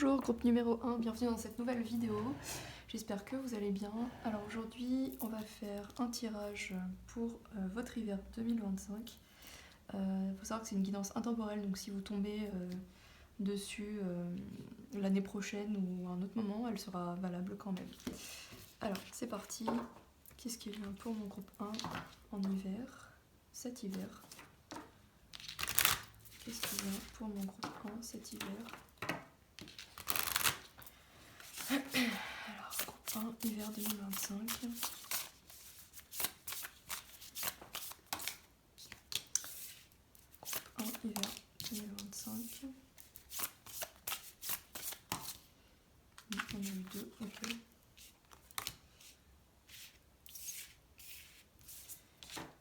Bonjour groupe numéro 1, bienvenue dans cette nouvelle vidéo. J'espère que vous allez bien. Alors aujourd'hui on va faire un tirage pour votre hiver 2025. Faut savoir que c'est une guidance intemporelle, donc si vous tombez dessus l'année prochaine ou à un autre moment, elle sera valable quand même. Alors c'est parti. Qu'est-ce qui vient pour mon groupe 1 en hiver, cet hiver? Qu'est-ce qui vient pour mon groupe 1 cet hiver? Alors, groupe 1, hiver 2025. Groupe 1, hiver 2025. On a eu deux, ok.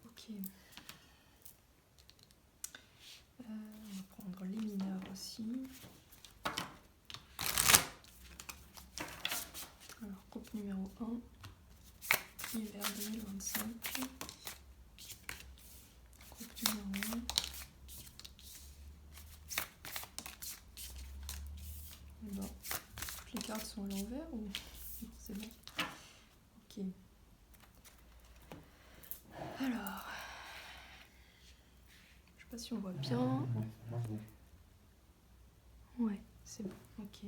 Ok. On va prendre les mineurs aussi. Alors, groupe numéro 1, hiver 2025. Groupe numéro 1. Bon, toutes les cartes sont à l'envers ou non, c'est bon. Ok. Alors, je sais pas si on voit bien. Ouais, c'est bon, ok.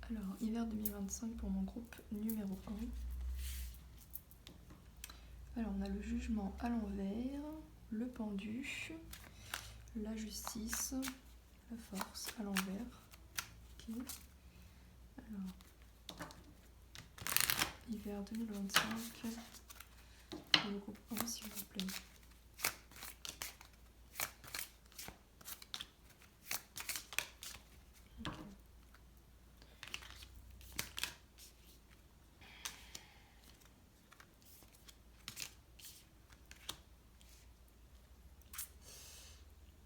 Alors, hiver 2025 pour mon groupe numéro 1. Alors, on a le jugement à l'envers, le pendu, la justice, la force à l'envers. Ok. Alors, hiver 2025, pour le groupe 1, s'il vous plaît.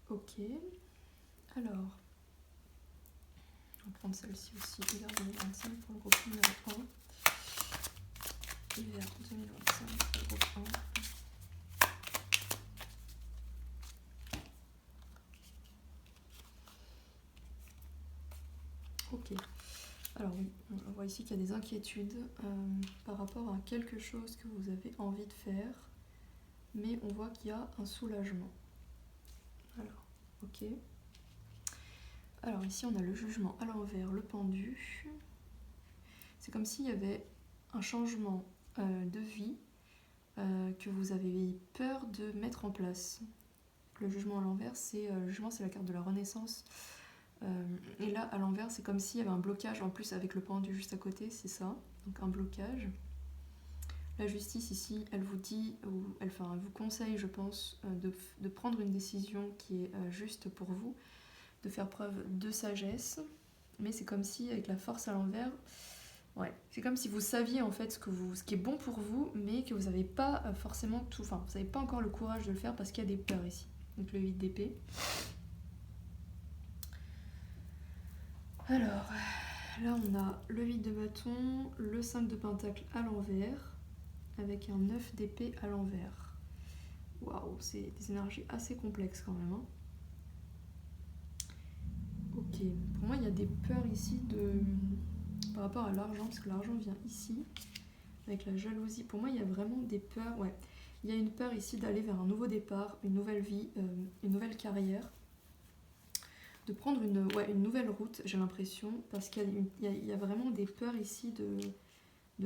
Ok, alors, on va prendre celle-ci aussi, hiver 2025 pour le groupe numéro 1. Hiver 2025 pour le groupe 1. Ok, alors oui, on voit ici qu'il y a des inquiétudes par rapport à quelque chose que vous avez envie de faire, mais on voit qu'il y a un soulagement. Alors, ok. Alors ici on a le jugement à l'envers, le pendu. C'est comme s'il y avait un changement de vie que vous avez peur de mettre en place. Le jugement à l'envers, c'est le jugement, c'est la carte de la renaissance. Et là, à l'envers, c'est comme s'il y avait un blocage en plus avec le pendu juste à côté, c'est ça. Donc un blocage. La justice ici, elle vous dit, elle vous conseille, je pense, de prendre une décision qui est juste pour vous, de faire preuve de sagesse. Mais c'est comme si, avec la force à l'envers, ouais, c'est comme si vous saviez en fait ce qui est bon pour vous, mais que vous n'avez pas forcément tout, enfin, vous n'avez pas encore le courage de le faire parce qu'il y a des peurs ici. Donc le 8 d'épée. Alors, là on a le 8 de bâton, le 5 de pentacle à l'envers, avec un 9 d'épée à l'envers. Waouh, c'est des énergies assez complexes quand même. Hein. Ok, pour moi il y a des peurs ici par rapport à l'argent, parce que l'argent vient ici, avec la jalousie. Pour moi il y a vraiment des peurs, ouais. Il y a une peur ici d'aller vers un nouveau départ, une nouvelle vie, une nouvelle carrière. De prendre une nouvelle route, j'ai l'impression, parce qu'il y a vraiment des peurs ici de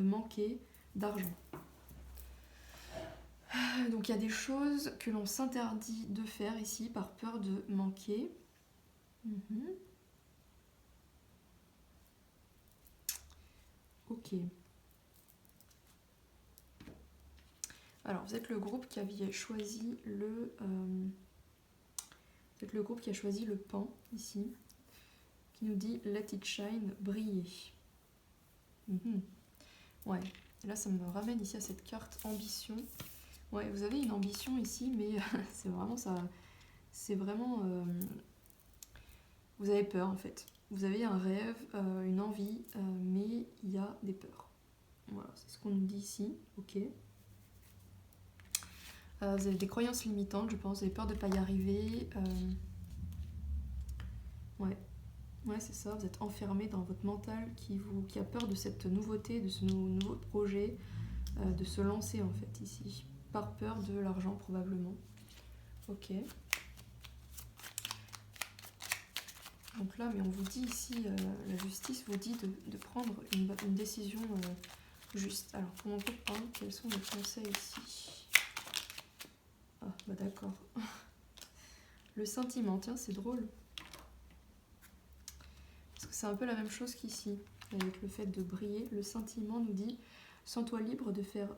manquer d'argent. Donc il y a des choses que l'on s'interdit de faire ici par peur de manquer. Ok. Alors vous êtes le groupe qui avait choisi vous êtes le groupe qui a choisi le pan ici, qui nous dit Let it shine, briller. Ouais, et là ça me ramène ici à cette carte ambition. Ouais, vous avez une ambition ici, mais c'est vraiment ça. C'est vraiment. Vous avez peur en fait. Vous avez un rêve, une envie, mais il y a des peurs. Voilà, c'est ce qu'on nous dit ici. Ok. Vous avez des croyances limitantes, je pense. Vous avez peur de ne pas y arriver. Ouais. Ouais, c'est ça, vous êtes enfermé dans votre mental qui a peur de cette nouveauté, de ce nouveau projet, de se lancer en fait ici. Par peur de l'argent probablement. Ok. Donc là, mais on vous dit ici, la justice vous dit de prendre une décision juste. Alors, pour mon groupe 1, quels sont les conseils ici? Ah, bah d'accord. Le sentiment, tiens, c'est drôle. Parce que c'est un peu la même chose qu'ici, avec le fait de briller. Le sentiment nous dit, sens-toi libre de faire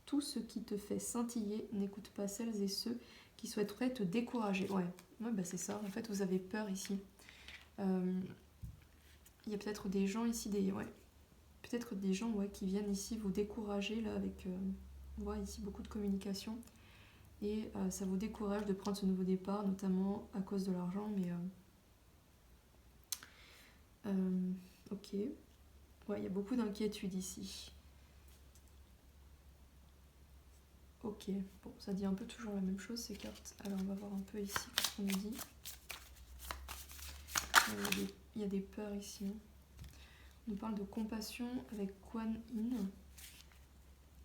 tout ce qui te fait scintiller, n'écoute pas celles et ceux qui souhaiteraient te décourager. Ouais, bah c'est ça, en fait, vous avez peur ici. Il y a peut-être des gens ici, peut-être des gens qui viennent ici vous décourager, là, avec, on voit ici beaucoup de communication, et ça vous décourage de prendre ce nouveau départ, notamment à cause de l'argent, mais... ok. Ouais, il y a beaucoup d'inquiétude ici. Ok, bon, ça dit un peu toujours la même chose, ces cartes. Alors, on va voir un peu ici ce qu'on nous dit. Il y a des peurs ici. On nous parle de compassion avec Kuan Yin.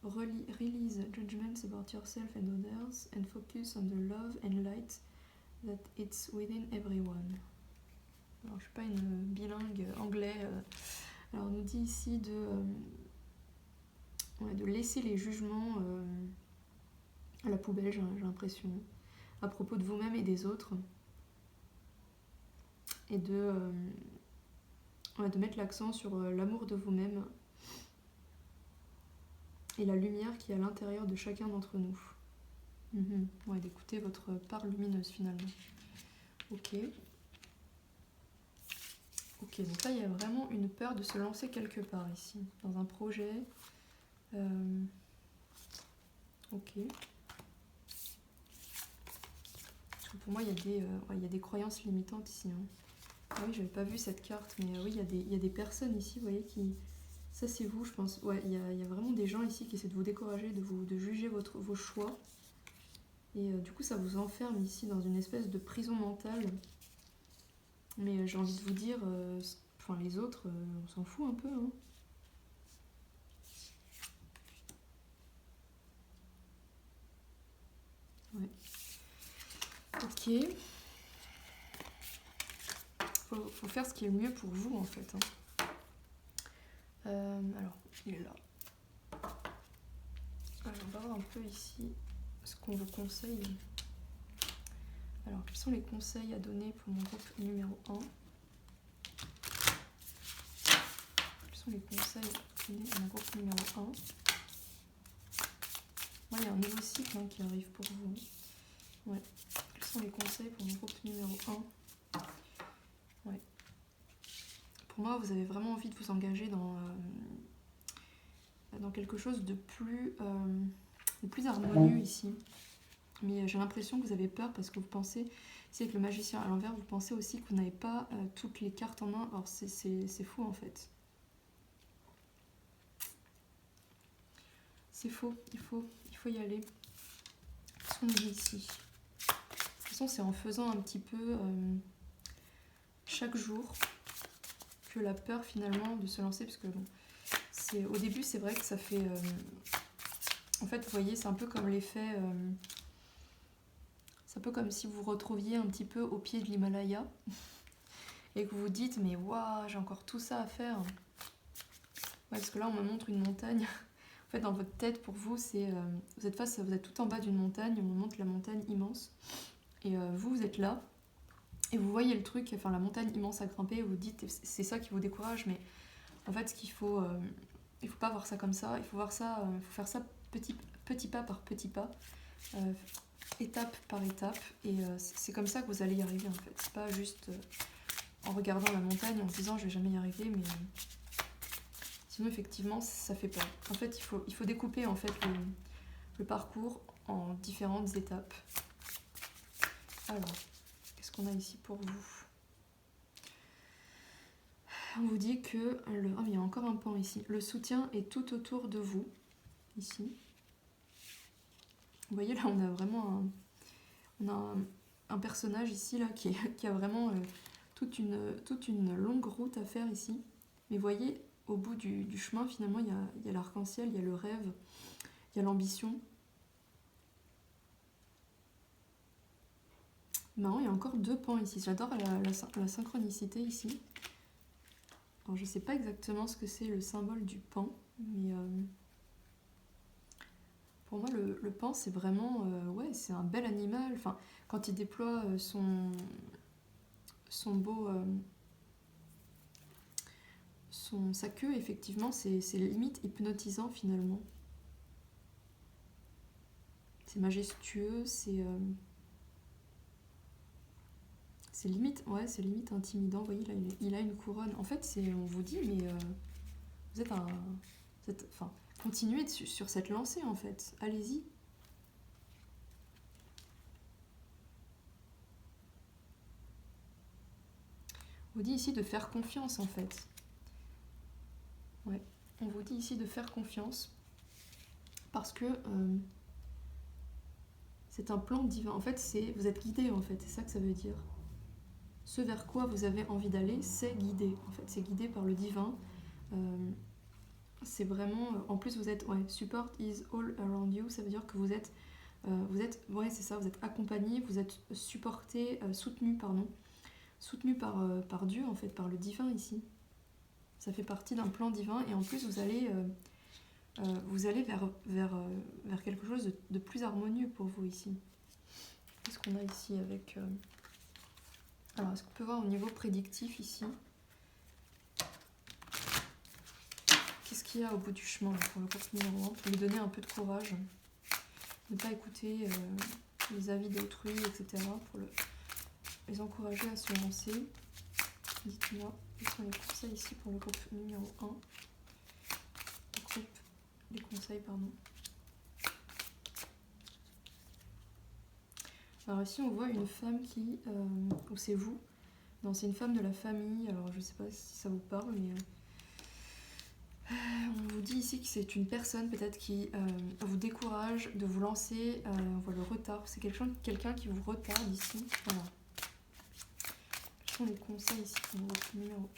Release judgments about yourself and others and focus on the love and light that it's within everyone. Alors, je suis pas une bilingue anglais. Alors, on nous dit ici de laisser les jugements à la poubelle, j'ai l'impression, à propos de vous-même et des autres. Et de mettre l'accent sur l'amour de vous-même et la lumière qui est à l'intérieur de chacun d'entre nous. Ouais, d'écouter votre part lumineuse finalement. Ok. Ok, donc là il y a vraiment une peur de se lancer quelque part ici, dans un projet. Ok. Parce que pour moi il y a des croyances limitantes ici. Hein. Ah oui, j'avais pas vu cette carte, mais oui, il y a des personnes ici, vous voyez, qui... Ça c'est vous, je pense. Ouais, il y a vraiment des gens ici qui essaient de vous décourager, de juger vos choix. Et du coup, ça vous enferme ici dans une espèce de prison mentale. Mais j'ai envie de vous dire, les autres, on s'en fout un peu. Hein. Ouais. Ok. Faut faire ce qui est le mieux pour vous, en fait. Hein. Alors, il est là. Alors, on va voir un peu ici ce qu'on vous conseille. Alors, quels sont les conseils à donner pour mon groupe numéro 1 ? Quels sont les conseils à donner à mon groupe numéro 1 ? Moi, il y a un nouveau cycle qui arrive pour vous. Ouais. Quels sont les conseils pour mon groupe numéro 1 ? Ouais. Pour moi, vous avez vraiment envie de vous engager dans quelque chose de plus harmonieux ici. Mais j'ai l'impression que vous avez peur parce que vous pensez, si avec le magicien à l'envers, vous pensez aussi que vous n'avez pas toutes les cartes en main. Alors c'est faux en fait. C'est faux, il faut y aller. Qu'est-ce qu'on dit ici ? De toute façon, c'est en faisant un petit peu chaque jour que la peur finalement de se lancer, parce que bon, au début c'est vrai que ça fait... en fait, vous voyez, c'est un peu comme l'effet... c'est un peu comme si vous vous retrouviez un petit peu au pied de l'Himalaya et que vous vous dites, mais waouh, j'ai encore tout ça à faire. Ouais, parce que là, on me montre une montagne. En fait, dans votre tête, pour vous, vous êtes tout en bas d'une montagne, on me montre la montagne immense. Et vous êtes là, et vous voyez le truc, enfin la montagne immense à grimper, et vous dites, c'est ça qui vous décourage, mais en fait, il faut pas voir ça comme ça, il faut faire ça petit pas par petit pas, étape par étape, et c'est comme ça que vous allez y arriver en fait. C'est pas juste en regardant la montagne en se disant je vais jamais y arriver, mais sinon effectivement ça fait peur. En fait, il faut découper en fait le parcours en différentes étapes. Alors, qu'est-ce qu'on a ici pour vous ? On vous dit que il y a encore un pan ici. Le soutien est tout autour de vous, ici. Vous voyez là, on a vraiment un personnage ici là qui a vraiment toute une longue route à faire ici. Mais voyez, au bout du chemin, finalement, il y a l'arc-en-ciel, il y a le rêve, il y a l'ambition. Marrant, il y a encore 2 pans ici. J'adore la synchronicité ici. Alors, je ne sais pas exactement ce que c'est le symbole du pan, mais pour moi, le pan, c'est vraiment... ouais, c'est un bel animal. Enfin, quand il déploie son beau... sa queue, effectivement, c'est limite hypnotisant, finalement. C'est majestueux, c'est limite, ouais, c'est limite intimidant. Vous voyez, là, il a une couronne. En fait, on vous dit, mais vous êtes un... enfin, continuez sur cette lancée, en fait. Allez-y. On vous dit ici de faire confiance, en fait. Ouais, on vous dit ici de faire confiance. Parce que c'est un plan divin. En fait, vous êtes guidé, en fait. C'est ça que ça veut dire. Ce vers quoi vous avez envie d'aller, c'est guidé. En fait, c'est guidé par le divin. C'est vraiment... En plus, vous êtes... Ouais, support is all around you. Ça veut dire que vous êtes... ouais, c'est ça, vous êtes accompagné, vous êtes supporté, soutenu par Dieu, en fait, par le divin ici. Ça fait partie d'un plan divin. Et en plus, vous allez vers quelque chose de plus harmonieux pour vous ici. Qu'est-ce qu'on a ici avec... Alors, est-ce qu'on peut voir au niveau prédictif ici? Qu'est-ce qu'il y a au bout du chemin pour le couple numéro 1 pour lui donner un peu de courage? Ne pas écouter les avis d'autrui, etc. Pour les encourager à se lancer. Dites-moi, quels sont les conseils ici pour le groupe numéro 1? Les conseils, pardon. Alors ici, on voit une femme qui... ou c'est vous. Non, c'est une femme de la famille. Alors, je sais pas si ça vous parle, mais... on vous dit ici que c'est une personne peut-être qui vous décourage de vous lancer. On voit le retard. C'est quelqu'un qui vous retarde ici. Voilà. Quels sont les conseils ici pour votre numéro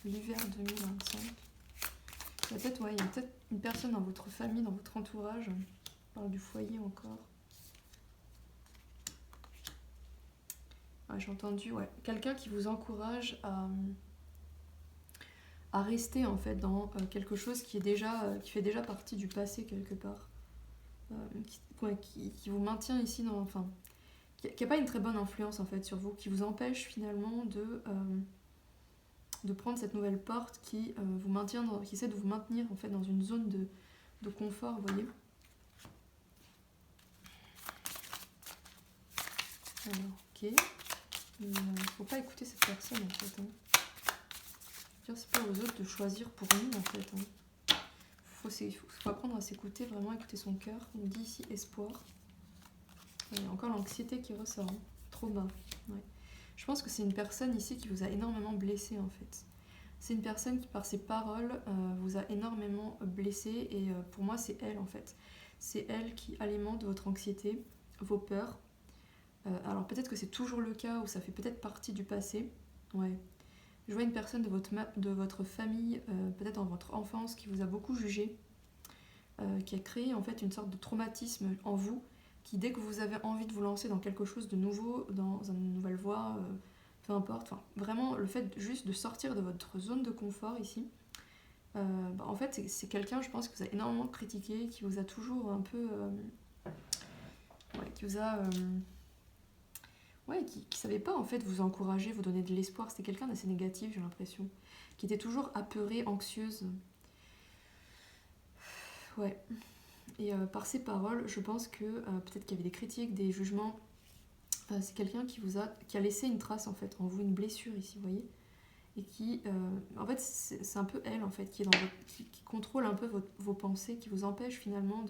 1? L'hiver 2025. Il y a peut-être une personne dans votre famille, dans votre entourage. On parle du foyer encore. Ouais, j'ai entendu, ouais. Quelqu'un qui vous encourage à rester en fait dans quelque chose qui fait déjà partie du passé quelque part. Qui vous maintient ici dans... Enfin, qui n'a pas une très bonne influence en fait sur vous, qui vous empêche finalement de prendre cette nouvelle porte qui essaie de vous maintenir en fait dans une zone de confort, vous voyez. Alors, ok. Il ne faut pas écouter cette personne en fait. C'est pas aux autres de choisir pour nous en fait. Faut apprendre à s'écouter, vraiment écouter son cœur. On dit ici espoir. Il y a encore l'anxiété qui ressort. Trauma. Ouais. Je pense que c'est une personne ici qui vous a énormément blessé en fait. C'est une personne qui par ses paroles vous a énormément blessé et pour moi c'est elle en fait. C'est elle qui alimente votre anxiété, vos peurs. Alors peut-être que c'est toujours le cas ou ça fait peut-être partie du passé. Ouais. Je vois une personne de votre famille, peut-être dans votre enfance, qui vous a beaucoup jugé, qui a créé en fait une sorte de traumatisme en vous, qui dès que vous avez envie de vous lancer dans quelque chose de nouveau, dans une nouvelle voie, peu importe, vraiment le fait juste de sortir de votre zone de confort ici, en fait c'est quelqu'un, je pense, que vous a énormément critiqué, qui vous a toujours un peu... qui vous a... qui savait pas en fait vous encourager, vous donner de l'espoir. C'était quelqu'un d'assez négatif, j'ai l'impression. Qui était toujours apeurée, anxieuse. Ouais. Et par ses paroles, je pense que peut-être qu'il y avait des critiques, des jugements. C'est quelqu'un qui a laissé une trace en fait, en vous, une blessure ici, vous voyez. Et qui, en fait, c'est un peu elle en fait, qui contrôle un peu vos pensées, qui vous empêche finalement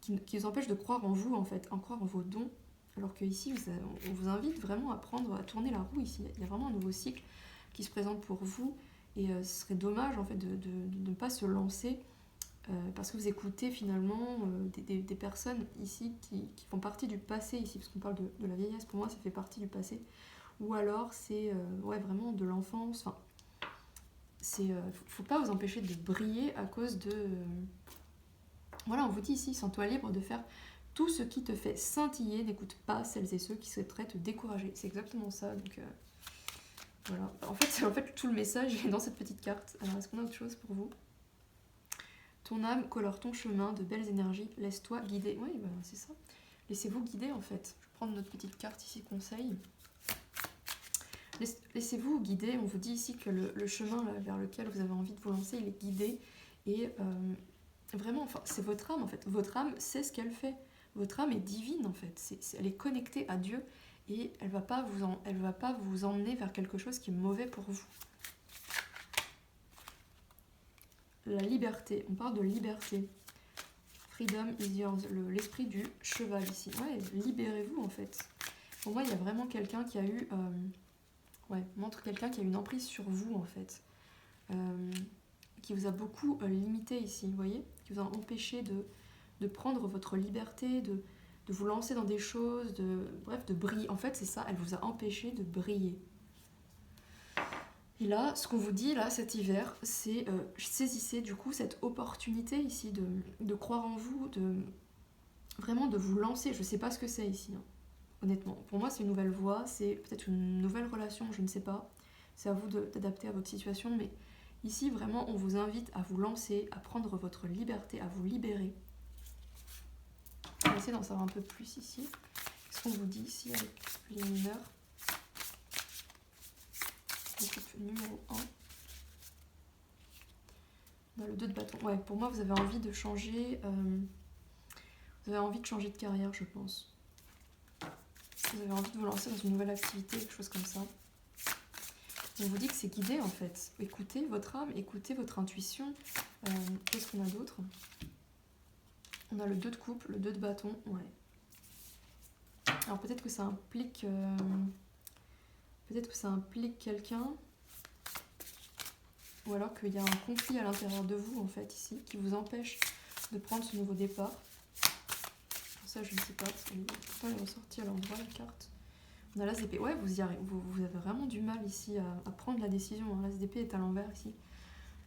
qui vous empêche de croire en vous en fait, en croire en vos dons. Alors qu'ici, on vous invite vraiment à tourner la roue ici. Il y a vraiment un nouveau cycle qui se présente pour vous. Et ce serait dommage en fait de ne pas se lancer parce que vous écoutez finalement des personnes ici qui font partie du passé ici, parce qu'on parle de la vieillesse, pour moi ça fait partie du passé, ou alors c'est ouais, vraiment de l'enfance. Enfin, faut pas vous empêcher de briller à cause de... voilà, on vous dit ici, sens-toi libre de faire tout ce qui te fait scintiller, n'écoute pas celles et ceux qui souhaiteraient te décourager. C'est exactement ça, donc voilà. En fait, tout le message est dans cette petite carte. Alors, est-ce qu'on a autre chose pour vous? Ton âme colore ton chemin de belles énergies, laisse-toi guider. Oui, bah, c'est ça. Laissez-vous guider, en fait. Je vais prendre notre petite carte ici, conseil. Laissez-vous guider. On vous dit ici que le chemin là, vers lequel vous avez envie de vous lancer, il est guidé. Et vraiment, enfin, c'est votre âme, en fait. Votre âme sait ce qu'elle fait. Votre âme est divine, en fait. Elle est connectée à Dieu. Et elle va pas vous emmener vers quelque chose qui est mauvais pour vous. La liberté. On parle de liberté. Freedom is yours. L'esprit du cheval ici. Ouais, libérez-vous, en fait. Pour moi, il y a vraiment quelqu'un qui a eu... montre quelqu'un qui a une emprise sur vous, en fait. Qui vous a beaucoup limité ici, vous voyez, qui vous a empêché de prendre votre liberté, de vous lancer dans des choses, bref, de briller. En fait, c'est ça, elle vous a empêché de briller. Et là, ce qu'on vous dit, là, cet hiver, c'est saisissez du coup cette opportunité ici de croire en vous, vraiment de vous lancer. Je ne sais pas ce que c'est ici, hein, honnêtement. Pour moi, c'est une nouvelle voie, c'est peut-être une nouvelle relation, je ne sais pas. C'est à vous d'adapter à votre situation, mais ici, vraiment, on vous invite à vous lancer, à prendre votre liberté, à vous libérer. On va essayer d'en savoir un peu plus ici. Qu'est-ce qu'on vous dit ici avec les mineurs? Le numéro 1. On a le 2 de bâton. Ouais, pour moi, vous avez envie de changer... vous avez envie de changer de carrière, je pense. Vous avez envie de vous lancer dans une nouvelle activité, quelque chose comme ça. On vous dit que c'est guidé, en fait. Écoutez votre âme, écoutez votre intuition. Qu'est-ce qu'on a d'autre? On a le 2 de coupe, le 2 de bâton, ouais. Alors peut-être que ça implique... quelqu'un... Ou alors qu'il y a un conflit à l'intérieur de vous, en fait, ici, qui vous empêche de prendre ce nouveau départ. Ça, je ne sais pas, parce que pourtant, elle est ressortie à l'endroit, la carte. On a l'as d'épée. Ouais, vous y arrivez. Vous avez vraiment du mal ici à prendre la décision. L'as d'épée est à l'envers ici.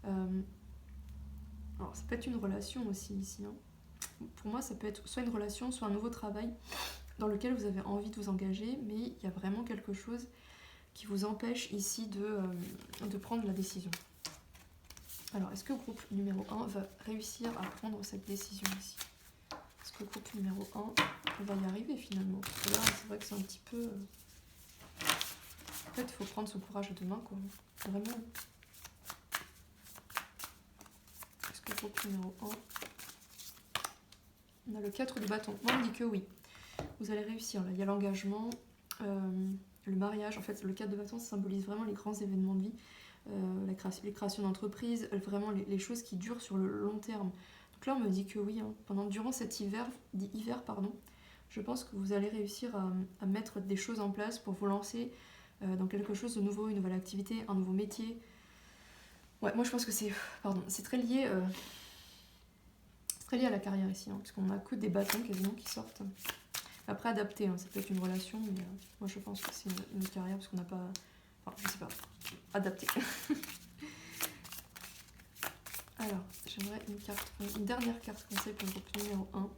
Alors, ça peut être une relation aussi ici. Hein. Pour moi, ça peut être soit une relation, soit un nouveau travail dans lequel vous avez envie de vous engager, mais il y a vraiment quelque chose qui vous empêche ici de prendre la décision. Alors, est-ce que le groupe numéro 1 va réussir à prendre cette décision ici? Est-ce que le groupe numéro 1 va y arriver finalement? Parce que là, c'est vrai que c'est un petit peu... En fait, il faut prendre son courage à deux mains, quoi. Vraiment. Est-ce que le groupe numéro 1... On a le 4 de bâton. Moi, on me dit que oui. Vous allez réussir. Là, il y a l'engagement, le mariage. En fait, le 4 de bâton, ça symbolise vraiment les grands événements de vie. Les créations d'entreprise, vraiment les choses qui durent sur le long terme. Donc là, on me dit que oui, hein, durant cet hiver, je pense que vous allez réussir à mettre des choses en place pour vous lancer dans quelque chose de nouveau, une nouvelle activité, un nouveau métier. Ouais, moi je pense que c'est très lié, à la carrière ici, hein, parce qu'on a que des bâtons quasiment qui sortent. Après, adapté, hein, ça peut être une relation, mais moi je pense que c'est une carrière parce qu'on n'a pas... Enfin, je sais pas. Adapté. Alors, j'aimerais une dernière carte conseil pour le groupe numéro 1.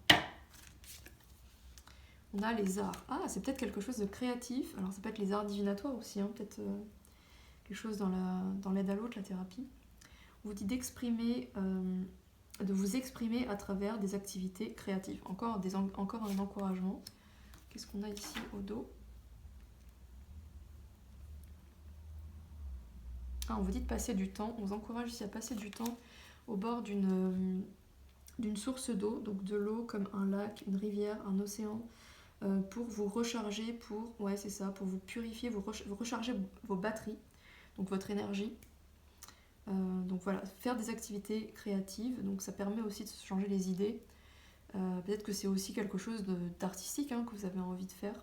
On a les arts. Ah, c'est peut-être quelque chose de créatif. Alors, ça peut être les arts divinatoires aussi, hein, peut-être quelque chose dans l'aide à l'autre, la thérapie. On vous dit de vous exprimer à travers des activités créatives. Encore un encouragement. Qu'est-ce qu'on a ici au dos? On vous dit de passer du temps, on vous encourage ici à passer du temps au bord d'une source d'eau, donc de l'eau comme un lac, une rivière, un océan, pour vous recharger, pour vous purifier, vous recharger vos batteries, donc votre énergie. Donc voilà, faire des activités créatives, donc ça permet aussi de se changer les idées. Peut-être que c'est aussi quelque chose d'artistique que vous avez envie de faire.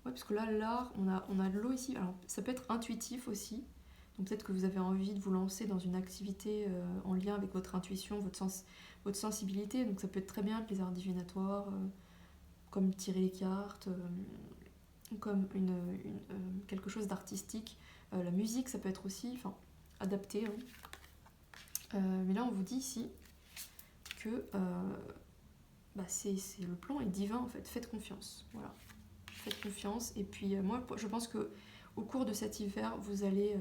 Ouais, parce que là, l'art, on a de l'eau ici, alors ça peut être intuitif aussi. Donc peut-être que vous avez envie de vous lancer dans une activité en lien avec votre intuition, votre sensibilité. Donc ça peut être très bien les arts divinatoires, comme tirer les cartes, comme quelque chose d'artistique. La musique, ça peut être aussi adapté. Hein. Mais là, on vous dit ici que le plan est divin en fait. Faites confiance. Voilà. Faites confiance. Et puis moi, je pense que au cours de cet hiver, vous allez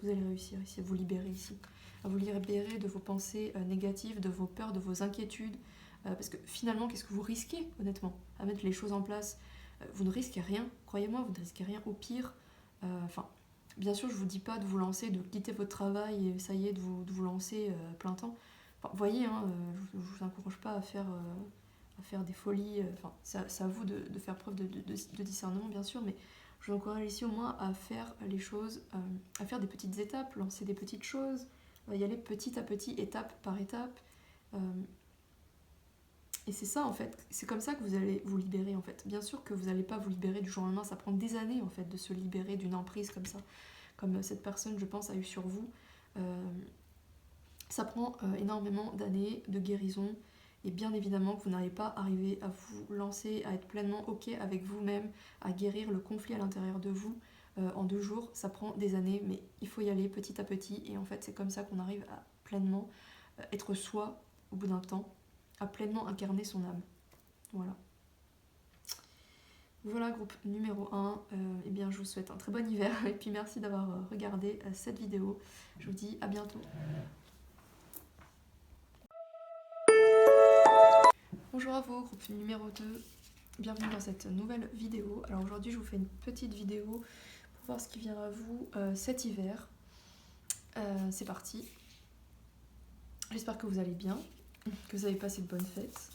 réussir ici, à vous libérer ici. À vous libérer de vos pensées négatives, de vos peurs, de vos inquiétudes. Parce que finalement, qu'est-ce que vous risquez, honnêtement, à mettre les choses en place? Vous ne risquez rien, croyez-moi, vous ne risquez rien. Au pire, bien sûr, je ne vous dis pas de vous lancer, de quitter votre travail et ça y est, de vous lancer à plein temps. Enfin, voyez, hein, je ne vous encourage pas à faire des folies. C'est à vous de faire preuve de discernement, bien sûr, mais je vous encourage ici au moins à faire les choses, à faire des petites étapes, lancer des petites choses, y aller petit à petit, étape par étape. Et c'est ça en fait, c'est comme ça que vous allez vous libérer en fait. Bien sûr que vous n'allez pas vous libérer du jour au lendemain, ça prend des années en fait de se libérer d'une emprise comme ça, comme cette personne je pense a eu sur vous. Ça prend énormément d'années de guérison et bien évidemment que vous n'allez pas arriver à vous lancer, à être pleinement ok avec vous-même, à guérir le conflit à l'intérieur de vous en 2 jours. Ça prend des années mais il faut y aller petit à petit et en fait c'est comme ça qu'on arrive à pleinement être soi au bout d'un temps, à pleinement incarner son âme. Voilà. Voilà, groupe numéro 1. Eh bien, je vous souhaite un très bon hiver et puis merci d'avoir regardé cette vidéo. Je vous dis à bientôt. Bonjour à vous, groupe numéro 2. Bienvenue dans cette nouvelle vidéo. Alors aujourd'hui, je vous fais une petite vidéo pour voir ce qui vient à vous cet hiver. C'est parti. J'espère que vous allez bien, que vous avez passé de bonnes fêtes.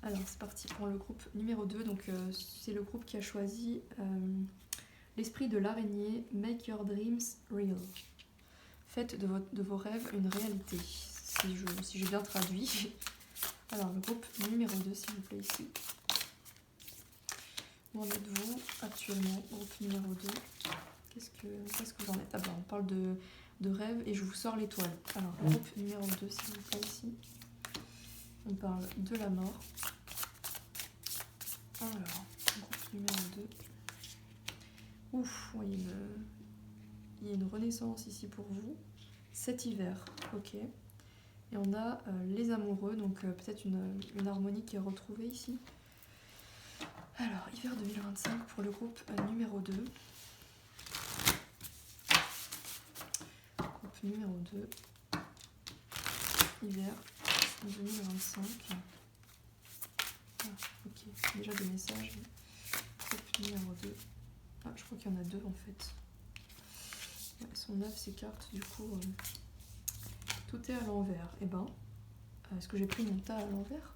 Alors c'est parti pour le groupe numéro 2, donc c'est le groupe qui a choisi l'esprit de l'araignée, Make Your Dreams Real. Faites de vos rêves une réalité, si j'ai bien traduit. Alors le groupe numéro 2 s'il vous plaît ici. Où en êtes-vous actuellement, groupe numéro 2? Qu'est-ce que vous en êtes? Ah ben, on parle de rêve et je vous sors l'étoile. Alors groupe numéro 2 s'il vous plaît ici. On parle de la mort. Alors, groupe numéro 2. Ouf, oui, il y a une renaissance ici pour vous. Cet hiver, ok. Et on a les amoureux, donc peut-être une harmonie qui est retrouvée ici. Alors, hiver 2025 pour le groupe numéro 2. Groupe numéro 2. Hiver 2025. Ah, ok, déjà des messages. Groupe numéro 2. Ah, je crois qu'il y en a 2 en fait. Ouais, elles sont 9 ces cartes, du coup, tout est à l'envers. Eh ben, est-ce que j'ai pris mon tas à l'envers?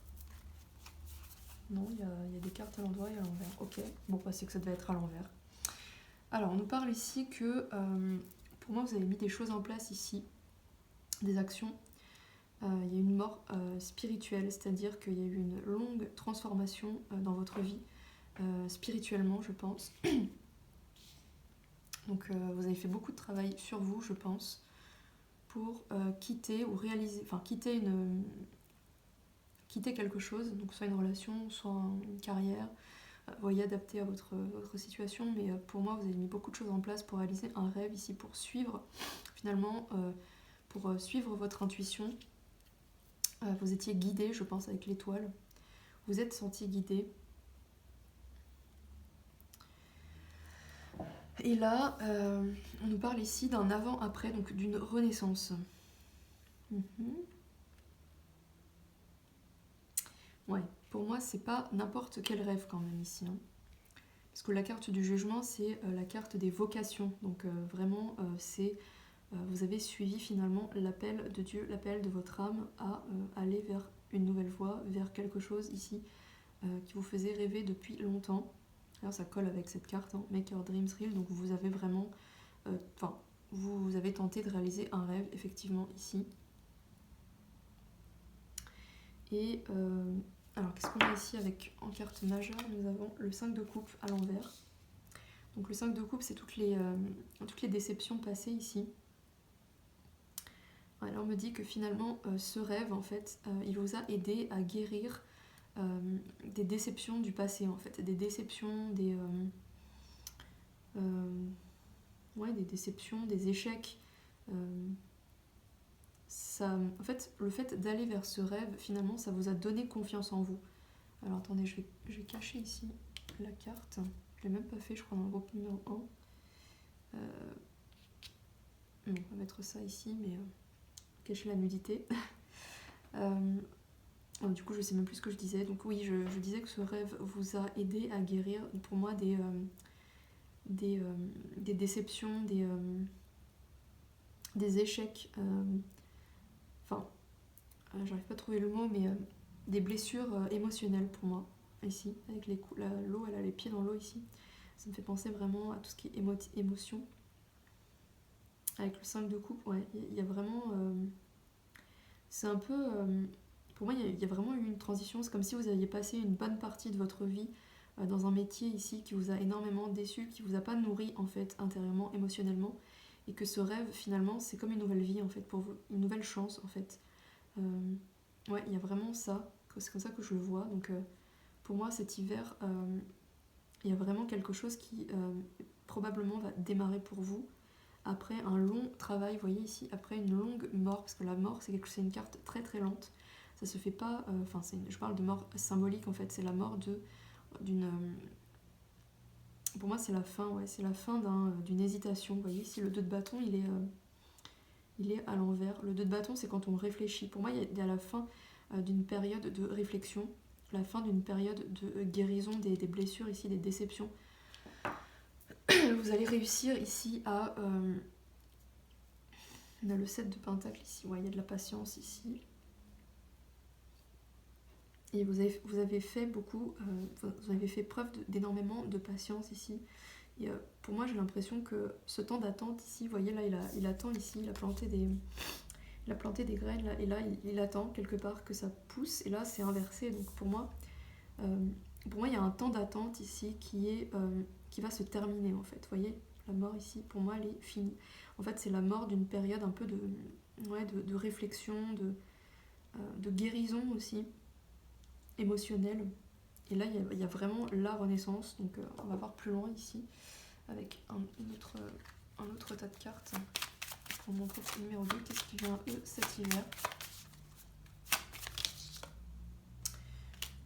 Non, il y a des cartes à l'endroit et à l'envers. Ok, bon, bah, c'est que ça devait être à l'envers. Alors, on nous parle ici que, pour moi, vous avez mis des choses en place ici, des actions. Il y a une mort spirituelle, c'est-à-dire qu'il y a eu une longue transformation dans votre vie, spirituellement, je pense. Donc, vous avez fait beaucoup de travail sur vous, je pense, pour quitter ou réaliser, enfin, quitter quelque chose, donc soit une relation, soit une carrière, voyez, adapté à votre situation, mais pour moi, vous avez mis beaucoup de choses en place pour réaliser un rêve ici, pour suivre, finalement, pour suivre votre intuition. Vous étiez guidé, je pense, avec l'étoile. Vous êtes senti guidé. Et là, on nous parle ici d'un avant-après, donc d'une renaissance. Ouais, pour moi, c'est pas n'importe quel rêve quand même ici. Hein. Parce que la carte du jugement, c'est la carte des vocations. Donc vraiment, c'est vous avez suivi finalement l'appel de Dieu, l'appel de votre âme à aller vers une nouvelle voie, vers quelque chose ici qui vous faisait rêver depuis longtemps. Alors ça colle avec cette carte, hein, Make Your Dreams Real. Donc vous avez vraiment, vous avez tenté de réaliser un rêve effectivement ici. Et alors qu'est-ce qu'on a ici avec en carte majeure? Nous avons le 5 de coupe à l'envers. Donc le 5 de coupe, c'est toutes les déceptions passées ici. Alors on me dit que finalement ce rêve en fait il vous a aidé à guérir des déceptions du passé en fait, des déceptions, Ouais, des déceptions, des échecs. En fait, le fait d'aller vers ce rêve, finalement, ça vous a donné confiance en vous. Alors attendez, je vais cacher ici la carte. Je l'ai même pas fait, je crois, dans le groupe numéro 1. On va mettre ça ici, mais cacher la nudité. Du coup, je sais même plus ce que je disais. Donc oui, je disais que ce rêve vous a aidé à guérir, pour moi, des déceptions, des échecs. Enfin, j'arrive pas à trouver le mot, mais des blessures émotionnelles pour moi, ici, avec l'eau, elle a les pieds dans l'eau ici. Ça me fait penser vraiment à tout ce qui est émotion. Avec le 5 de coupe, ouais, il y a vraiment... c'est un peu... pour moi, il y a vraiment eu une transition. C'est comme si vous aviez passé une bonne partie de votre vie dans un métier ici qui vous a énormément déçu, qui vous a pas nourri, en fait, intérieurement, émotionnellement. Et que ce rêve, finalement, c'est comme une nouvelle vie, en fait, pour vous. Une nouvelle chance, en fait. Ouais, il y a vraiment ça. C'est comme ça que je le vois. Donc, pour moi, cet hiver, il y a vraiment quelque chose qui probablement va démarrer pour vous après un long travail, vous voyez ici, après une longue mort, parce que la mort, c'est une carte très très lente. Ça se fait pas, je parle de mort symbolique en fait, c'est la mort d'une... pour moi, c'est la fin, ouais, c'est la fin d'une hésitation. Vous voyez ici, le 2 de bâton, il est à l'envers. Le 2 de bâton, c'est quand on réfléchit. Pour moi, il y a la fin d'une période de réflexion, la fin d'une période de guérison des blessures ici, des déceptions. Vous allez réussir ici à... on a le 7 de pentacle ici, ouais, il y a de la patience ici. Et vous avez fait beaucoup, vous avez fait preuve d'énormément de patience ici. Et pour moi, j'ai l'impression que ce temps d'attente ici, vous voyez là, il attend ici, il a planté des graines là, et là, il attend quelque part que ça pousse, et là, c'est inversé. Donc pour moi, il y a un temps d'attente ici qui va se terminer en fait. Vous voyez, la mort ici, pour moi, elle est finie. En fait, c'est la mort d'une période un peu de réflexion, de guérison aussi, émotionnelle. Et là, il y a vraiment la renaissance. Donc, on va voir plus loin ici, avec un autre tas de cartes. Pour mon groupe numéro 2, qu'est-ce qui vient à eux cet hiver?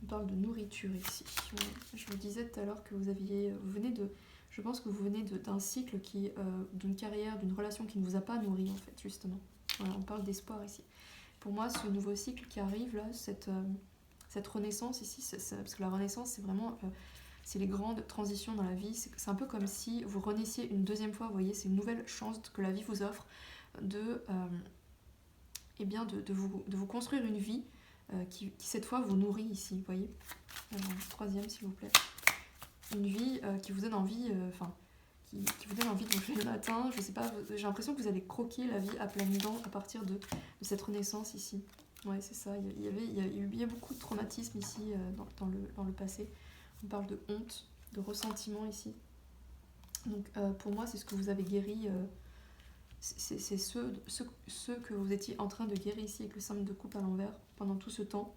On parle de nourriture ici. Ouais. Je vous disais tout à l'heure que je pense que vous venez d'un cycle d'une carrière, d'une relation qui ne vous a pas nourri en fait, justement. Voilà, on parle d'espoir ici. Pour moi, ce nouveau cycle qui arrive là, cette renaissance ici, parce que la renaissance, c'est vraiment, c'est les grandes transitions dans la vie. C'est un peu comme si vous renaissiez une deuxième fois. Vous voyez, c'est une nouvelle chance que la vie vous offre de vous construire une vie qui cette fois vous nourrit ici, vous voyez. Alors, troisième s'il vous plaît. Une vie qui vous donne envie, qui vous donne envie de vous lever le matin. Je sais pas, j'ai l'impression que vous allez croquer la vie à pleines dents à partir de cette renaissance ici. Ouais, c'est ça. Il y a beaucoup de traumatisme ici dans le passé. On parle de honte, de ressentiment ici. Donc pour moi, c'est ce que vous avez guéri. C'est ceux que vous étiez en train de guérir ici avec le 5 de coupe à l'envers pendant tout ce temps.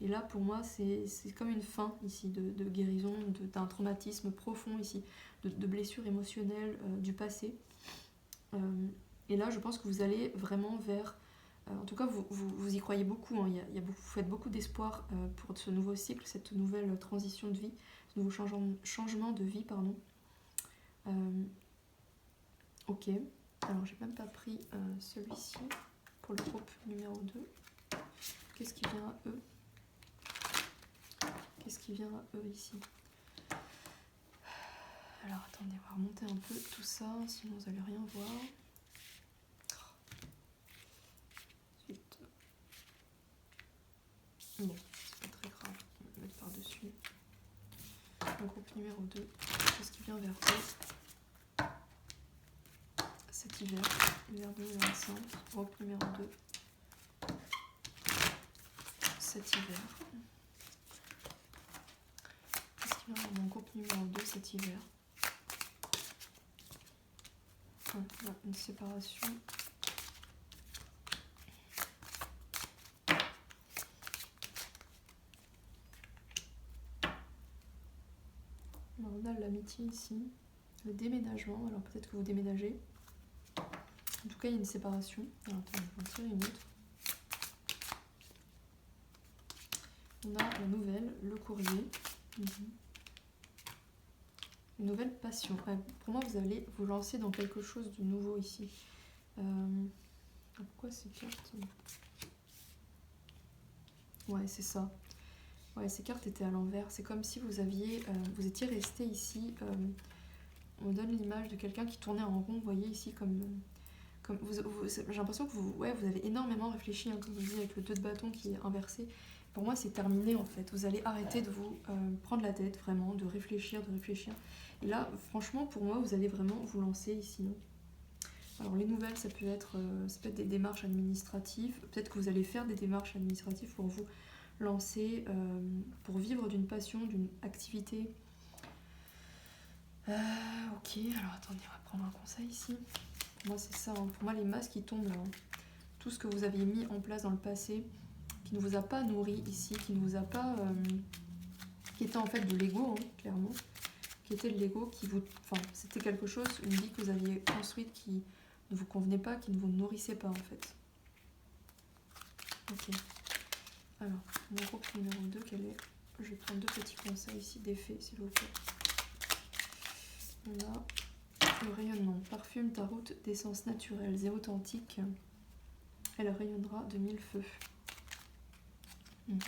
Et là, pour moi, c'est comme une fin ici de guérison, d'un traumatisme profond ici, de blessures émotionnelles du passé. Et là, je pense que vous allez vraiment vers... en tout cas, vous y croyez beaucoup, hein. Vous faites beaucoup d'espoir pour ce nouveau cycle, cette nouvelle transition de vie, ce nouveau changement de vie, pardon. Ok. Alors, j'ai même pas pris celui-ci pour le groupe numéro 2. Qu'est-ce qui vient à eux? Qu'est-ce qui vient à eux ici? Alors, attendez, on va remonter un peu tout ça, sinon vous allez rien voir. Ensuite... Bon, c'est pas très grave, on va mettre par-dessus. Le groupe numéro 2, qu'est-ce qui vient vers eux cet hiver, hiver 2025, groupe numéro 2, cet hiver. Qu'est-ce qui vient dans mon groupe numéro 2 cet hiver? Une séparation. Alors, on a l'amitié ici, Le déménagement, alors peut-être que vous déménagez. En tout cas, il y a une séparation. Alors attends, je vais en tirer une autre. On a la nouvelle, le courrier. Une nouvelle passion. Pour moi, vous allez vous lancer dans quelque chose de nouveau ici. Pourquoi ces cartes? Ouais, c'est ça. Ouais, ces cartes étaient à l'envers. C'est comme si vous aviez, vous étiez resté ici. On donne l'image de quelqu'un qui tournait en rond. Vous voyez ici comme j'ai l'impression que vous avez énormément réfléchi, hein, comme je vous dis, avec le 2 de bâton qui est inversé. Pour moi, c'est terminé en fait. Vous allez arrêter de vous prendre la tête, vraiment, de réfléchir. Et là, franchement, pour moi, vous allez vraiment vous lancer ici. Non, alors, les nouvelles, ça peut être des démarches administratives. Peut-être que vous allez faire des démarches administratives pour vous lancer, pour vivre d'une passion, d'une activité. Ok, alors attendez, on va prendre un conseil ici. Pour moi, c'est ça. Hein. Pour moi, les masques qui tombent là. Hein. Tout ce que vous aviez mis en place dans le passé, qui ne vous a pas nourri ici, qui ne vous a pas. Qui était en fait de l'ego, hein, clairement. Qui était de l'ego, qui vous. Enfin, c'était quelque chose, une vie que vous aviez construite qui ne vous convenait pas, qui ne vous nourrissait pas en fait. Ok. Alors, mon groupe numéro 2, quel est? Je vais prendre 2 petits conseils ici d'effet, s'il vous plaît. On a le rayonnement. Parfume ta route d'essence naturelle et authentique. Elle rayonnera de 1000 feux. Alors,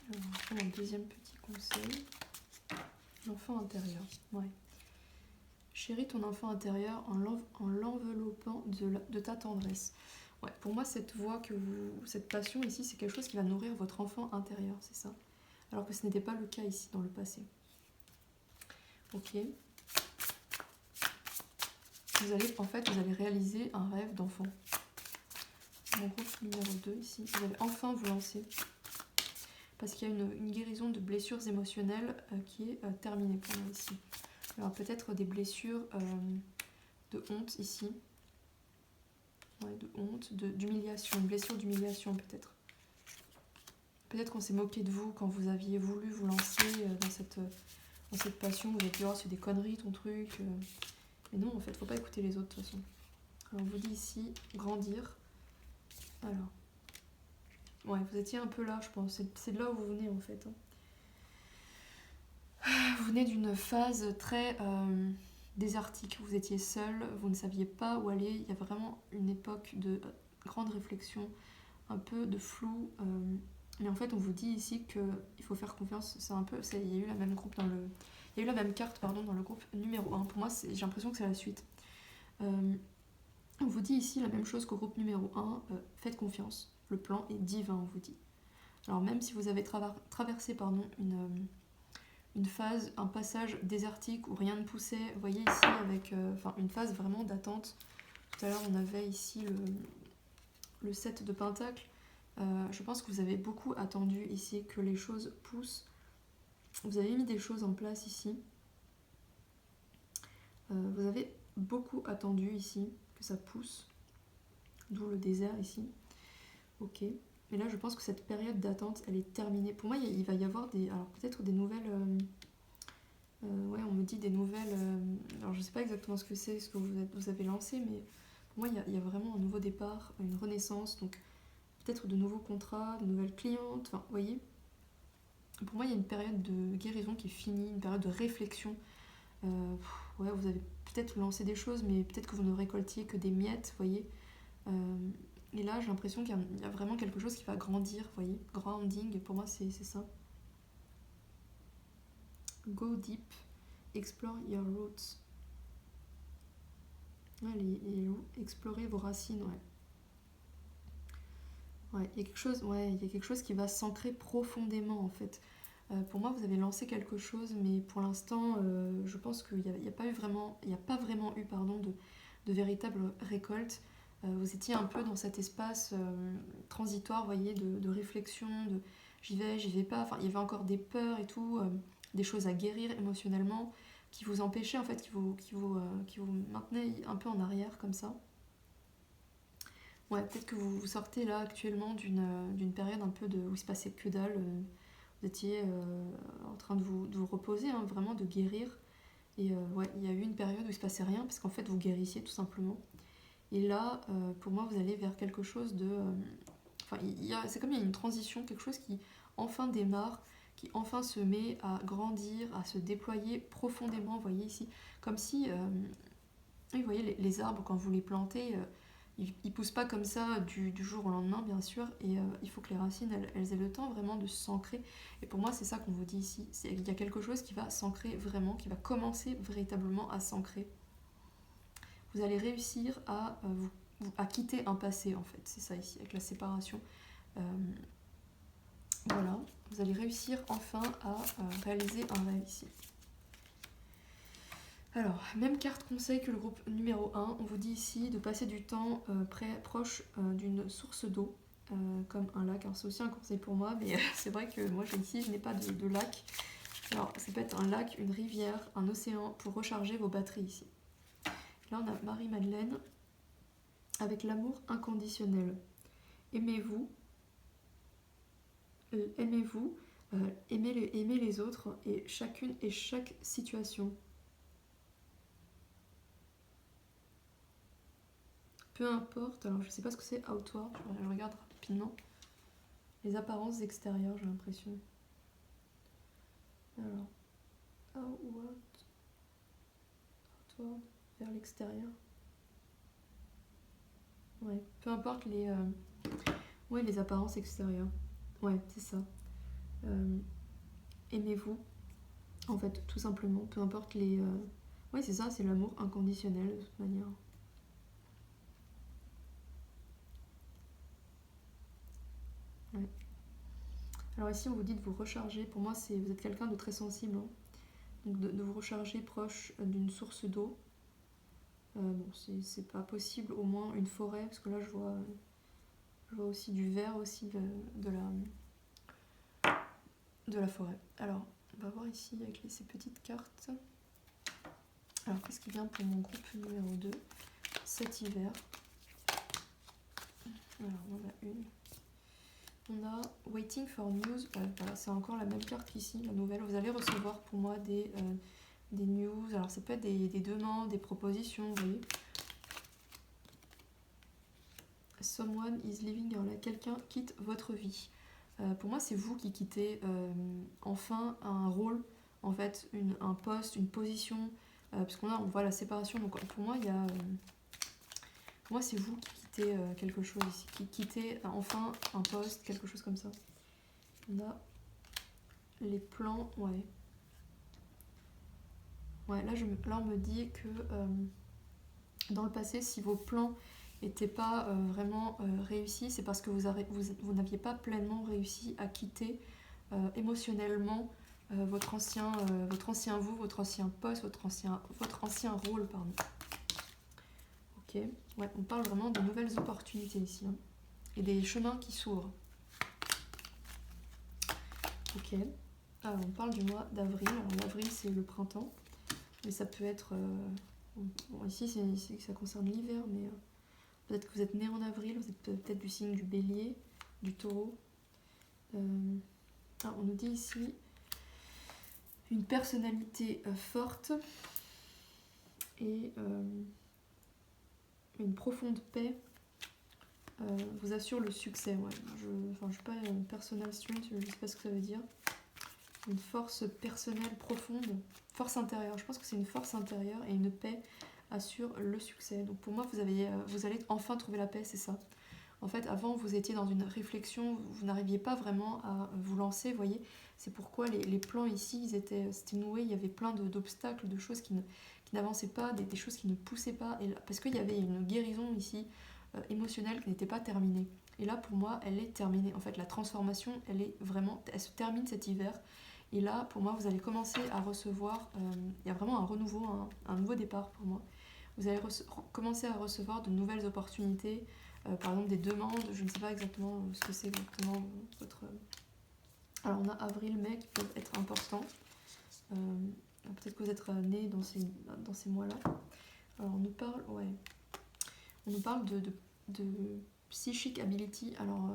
on va prendre un deuxième petit conseil. L'enfant intérieur. Ouais. Chéris ton enfant intérieur en l'enveloppant de ta tendresse. Ouais, pour moi, cette passion ici, c'est quelque chose qui va nourrir votre enfant intérieur, c'est ça. Alors que ce n'était pas le cas ici, dans le passé. Ok. Vous allez réaliser un rêve d'enfant. Mon groupe numéro 2 ici. Vous allez enfin vous lancer. Parce qu'il y a une guérison de blessures émotionnelles qui est terminée pour moi ici. Alors peut-être des blessures de honte ici. Ouais, de honte, d'humiliation, une blessure d'humiliation peut-être. Peut-être qu'on s'est moqué de vous quand vous aviez voulu vous lancer dans cette passion. Vous avez dit, oh, c'est des conneries ton truc. Mais non, en fait, faut pas écouter les autres de toute façon. Alors on vous dit ici, grandir. Alors, ouais, vous étiez un peu là, je pense. C'est de là où vous venez en fait. Hein. Vous venez d'une phase très désertique. Vous étiez seul, vous ne saviez pas où aller. Il y a vraiment une époque de grande réflexion, un peu de flou. Mais en fait, on vous dit ici qu'il faut faire confiance. Il y a eu la même il y a eu la même carte dans le groupe numéro 1. Pour moi, j'ai l'impression que c'est la suite. On vous dit ici la même chose qu'au groupe numéro 1. Faites confiance. Le plan est divin, on vous dit. Alors même si vous avez traversé une phase, un passage désertique où rien ne poussait, vous voyez ici avec une phase vraiment d'attente. Tout à l'heure, on avait ici le 7 de Pentacle. Je pense que vous avez beaucoup attendu ici que les choses poussent. Vous avez mis des choses en place ici. Vous avez beaucoup attendu ici que ça pousse. D'où le désert ici. Ok. Mais là, je pense que cette période d'attente, elle est terminée. Pour moi, il va y avoir peut-être des nouvelles... ouais, on me dit des nouvelles... alors, je sais pas exactement ce que c'est, ce que vous avez lancé, mais pour moi, il y a vraiment un nouveau départ, une renaissance. Donc, peut-être de nouveaux contrats, de nouvelles clientes. Enfin, vous voyez, pour moi, il y a une période de guérison qui est finie, une période de réflexion. Ouais, vous avez peut-être lancé des choses, mais peut-être que vous ne récoltiez que des miettes, vous voyez. Et là, j'ai l'impression qu'il y a vraiment quelque chose qui va grandir, vous voyez. Grounding, pour moi, c'est ça. Go deep, explore your roots. Ouais, explorer vos racines, ouais. Ouais, il y a quelque chose qui va s'ancrer profondément, en fait. Pour moi, vous avez lancé quelque chose, mais pour l'instant, je pense qu'il n'y a pas vraiment eu de véritable récolte. Vous étiez un peu dans cet espace transitoire, vous voyez, de réflexion, de j'y vais pas. Enfin, il y avait encore des peurs et tout, des choses à guérir émotionnellement qui vous empêchaient, en fait, qui vous maintenaient un peu en arrière, comme ça. Ouais, peut-être que vous sortez là actuellement d'une période un peu où il se passait que dalle. vous étiez en train de vous reposer, hein, vraiment de guérir. Et ouais, il y a eu une période où il se passait rien, parce qu'en fait vous guérissiez tout simplement. Et là, pour moi, vous allez vers quelque chose de... Enfin, c'est comme il y a une transition, quelque chose qui enfin démarre, qui enfin se met à grandir, à se déployer profondément, vous voyez ici. Comme si, vous voyez, les arbres, quand vous les plantez, ils poussent pas comme ça du jour au lendemain, bien sûr, et il faut que les racines, elles aient le temps vraiment de s'ancrer. Et pour moi, c'est ça qu'on vous dit ici. Il y a quelque chose qui va s'ancrer vraiment, qui va commencer véritablement à s'ancrer. Vous allez réussir à quitter un passé, en fait. C'est ça ici, avec la séparation. Voilà, vous allez réussir enfin à réaliser un rêve ici. Alors, même carte conseil que le groupe numéro 1, on vous dit ici de passer du temps proche d'une source d'eau, comme un lac. Alors c'est aussi un conseil pour moi, mais c'est vrai que moi ici je n'ai pas de lac. Alors ça peut être un lac, une rivière, un océan, pour recharger vos batteries ici. Là on a Marie-Madeleine, avec l'amour inconditionnel. Aimez-vous, aimez les autres et chacune et chaque situation. Peu importe, alors je sais pas ce que c'est outward, je regarde rapidement. Les apparences extérieures, j'ai l'impression. Alors, outward, vers l'extérieur. Ouais, peu importe les apparences extérieures. Ouais, c'est ça. Aimez-vous, en fait, tout simplement. Peu importe les... Ouais, c'est ça, c'est l'amour inconditionnel, de toute manière. Ouais. Alors ici, on vous dit de vous recharger. Pour moi, vous êtes quelqu'un de très sensible. Hein. Donc de vous recharger proche d'une source d'eau. Bon, c'est pas possible, au moins une forêt, parce que là, je vois aussi du vert aussi de la forêt. Alors, on va voir ici avec ces petites cartes. Alors, qu'est-ce qui vient pour mon groupe numéro 2 cet hiver? Alors, on en a une. On a Waiting for News. Voilà, c'est encore la même carte qu'ici, la nouvelle. Vous allez recevoir pour moi des news. Alors, ça peut être des demandes, des propositions, vous voyez. Someone is leaving your life. Quelqu'un quitte votre vie. Pour moi, c'est vous qui quittez enfin un rôle, en fait, un poste, une position. Parce on voit la séparation. Donc, pour moi, pour moi, c'est vous qui quittez quelque chose ici. Qui quittez enfin un poste, quelque chose comme ça. On a les plans, ouais. Ouais, là on me dit que dans le passé, si vos plans n'étaient pas vraiment réussis, c'est parce que vous n'aviez pas pleinement réussi à quitter émotionnellement votre ancien vous, votre ancien poste, votre ancien rôle, pardon. Ok, ouais, on parle vraiment de nouvelles opportunités ici, hein, et des chemins qui s'ouvrent. Ok, alors on parle du mois d'avril. Alors l'avril, c'est le printemps, mais ça peut être... bon, ici, ça concerne l'hiver, mais peut-être que vous êtes né en avril, vous êtes peut-être du signe du bélier, du taureau. On nous dit ici une personnalité forte et une profonde paix vous assure le succès. Ouais. Je ne suis pas une personal strength, je ne sais pas ce que ça veut dire. Une force personnelle profonde, force intérieure. Je pense que c'est une force intérieure et une paix assure le succès. Donc pour moi, vous allez enfin trouver la paix, c'est ça. En fait, avant, vous étiez dans une réflexion, vous n'arriviez pas vraiment à vous lancer, vous voyez. C'est pourquoi les plans ici, c'était noué, il y avait plein d'obstacles, de choses qui n'avançaient pas, des choses qui ne poussaient pas, parce qu'il y avait une guérison ici émotionnelle qui n'était pas terminée. Et là, pour moi, elle est terminée. En fait, la transformation, elle se termine cet hiver. Et là, pour moi, vous allez commencer à recevoir, il y a vraiment un renouveau, un nouveau départ pour moi. Vous allez commencer à recevoir de nouvelles opportunités, par exemple des demandes, je ne sais pas exactement ce que c'est exactement votre... Alors on a avril, mai qui peuvent être importants. Peut-être que vous êtes né dans ces mois-là. Alors on nous parle, ouais. On nous parle Psychic ability, alors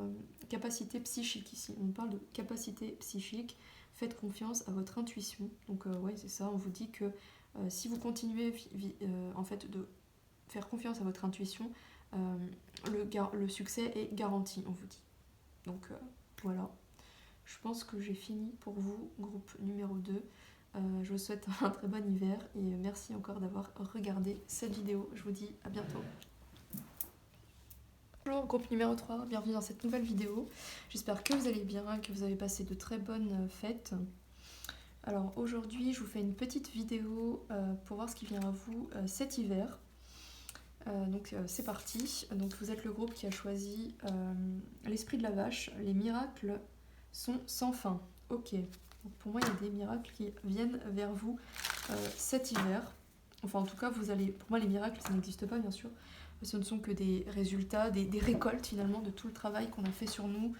capacité psychique ici, on parle de capacité psychique, faites confiance à votre intuition. Donc ouais, c'est ça, on vous dit que si vous continuez en fait de faire confiance à votre intuition, le succès est garanti, on vous dit. Donc voilà, je pense que j'ai fini pour vous, groupe numéro 2. Je vous souhaite un très bon hiver et merci encore d'avoir regardé cette vidéo. Je vous dis à bientôt. Bonjour groupe numéro 3, bienvenue dans cette nouvelle vidéo. J'espère que vous allez bien, que vous avez passé de très bonnes fêtes. Alors aujourd'hui, je vous fais une petite vidéo pour voir ce qui vient à vous cet hiver. Donc c'est parti. Donc vous êtes le groupe qui a choisi l'esprit de la vache. Les miracles sont sans fin. Ok. Donc pour moi, il y a des miracles qui viennent vers vous cet hiver. Enfin, en tout cas, vous allez. Pour moi, les miracles, ça n'existe pas, bien sûr. Ce ne sont que des résultats, des récoltes finalement de tout le travail qu'on a fait sur nous.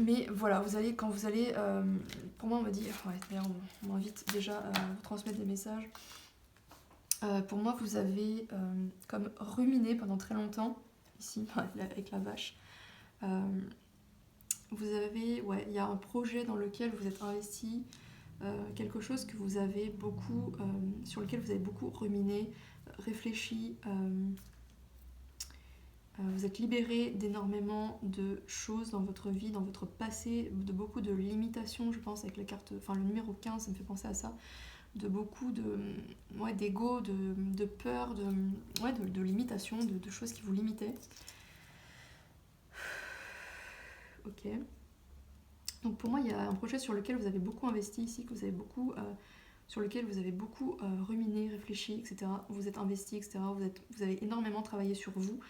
Mais voilà, quand vous allez. Pour moi, on me dit. Ouais, d'ailleurs, on m'invite déjà à vous transmettre des messages. Pour moi, vous avez comme ruminé pendant très longtemps, ici, avec la vache. Vous avez. Ouais, il y a un projet dans lequel vous êtes investi. Quelque chose que vous avez beaucoup, sur lequel vous avez beaucoup ruminé, réfléchi, vous êtes libéré d'énormément de choses dans votre vie, dans votre passé, de beaucoup de limitations, je pense, avec la carte, enfin le numéro 15, ça me fait penser à ça, de beaucoup d'ego, de peur, de limitations, de choses qui vous limitaient. Ok. Donc pour moi, il y a un projet sur lequel vous avez beaucoup investi ici, sur lequel vous avez beaucoup ruminé, réfléchi, etc. Vous êtes investi, etc. Vous avez énormément travaillé sur vous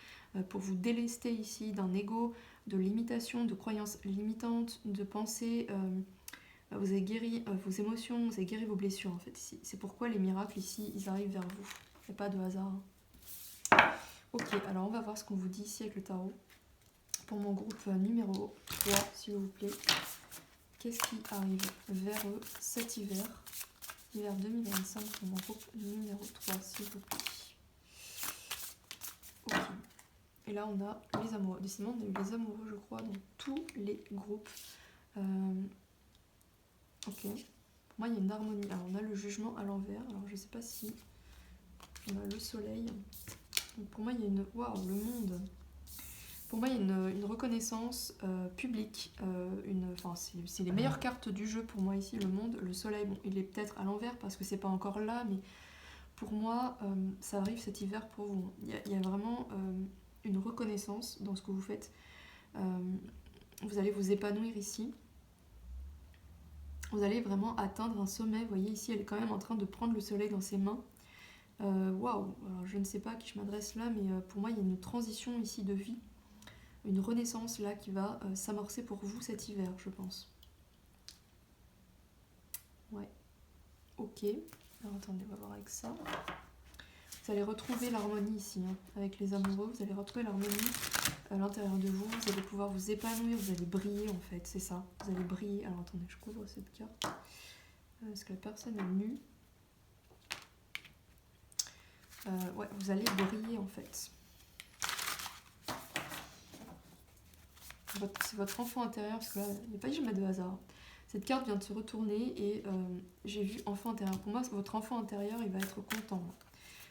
pour vous délester ici d'un ego, de limitation, de croyances limitantes, de pensées. Vous avez guéri vos émotions, vous avez guéri vos blessures en fait ici. C'est pourquoi les miracles ici, ils arrivent vers vous. Il n'y a pas de hasard. Ok, alors on va voir ce qu'on vous dit ici avec le tarot. Pour mon groupe numéro 3, s'il vous plaît. Qu'est-ce qui arrive vers eux cet hiver, hiver 2025 pour mon groupe numéro 3, s'il vous plaît. Ok. Et là, on a les amoureux. Décidément, on a eu les amoureux, je crois, dans tous les groupes. Ok. Pour moi, il y a une harmonie. Alors, on a le jugement à l'envers. Alors, je sais pas si on a le soleil. Donc, pour moi, il y a une... Waouh, le monde. Pour moi, il y a une reconnaissance publique. C'est les meilleures cartes du jeu pour moi ici, le monde. Le soleil, bon, il est peut-être à l'envers parce que c'est pas encore là, mais pour moi, ça arrive cet hiver pour vous. Il y a vraiment une reconnaissance dans ce que vous faites. Vous allez vous épanouir ici. Vous allez vraiment atteindre un sommet. Vous voyez ici, elle est quand même en train de prendre le soleil dans ses mains. Waouh, je ne sais pas à qui je m'adresse là, mais pour moi, il y a une transition ici de vie. Une renaissance là qui va s'amorcer pour vous cet hiver, je pense. Ouais. Ok. Alors attendez, on va voir avec ça. Vous allez retrouver l'harmonie ici, hein, avec les amoureux. Vous allez retrouver l'harmonie à l'intérieur de vous. Vous allez pouvoir vous épanouir, vous allez briller en fait, c'est ça. Vous allez briller. Alors attendez, je couvre cette carte. Est-ce que la personne est nue? Ouais, vous allez briller en fait. C'est votre enfant intérieur, parce que là, il n'y a pas jamais de hasard. Cette carte vient de se retourner et j'ai vu enfant intérieur. Pour moi, votre enfant intérieur, il va être content.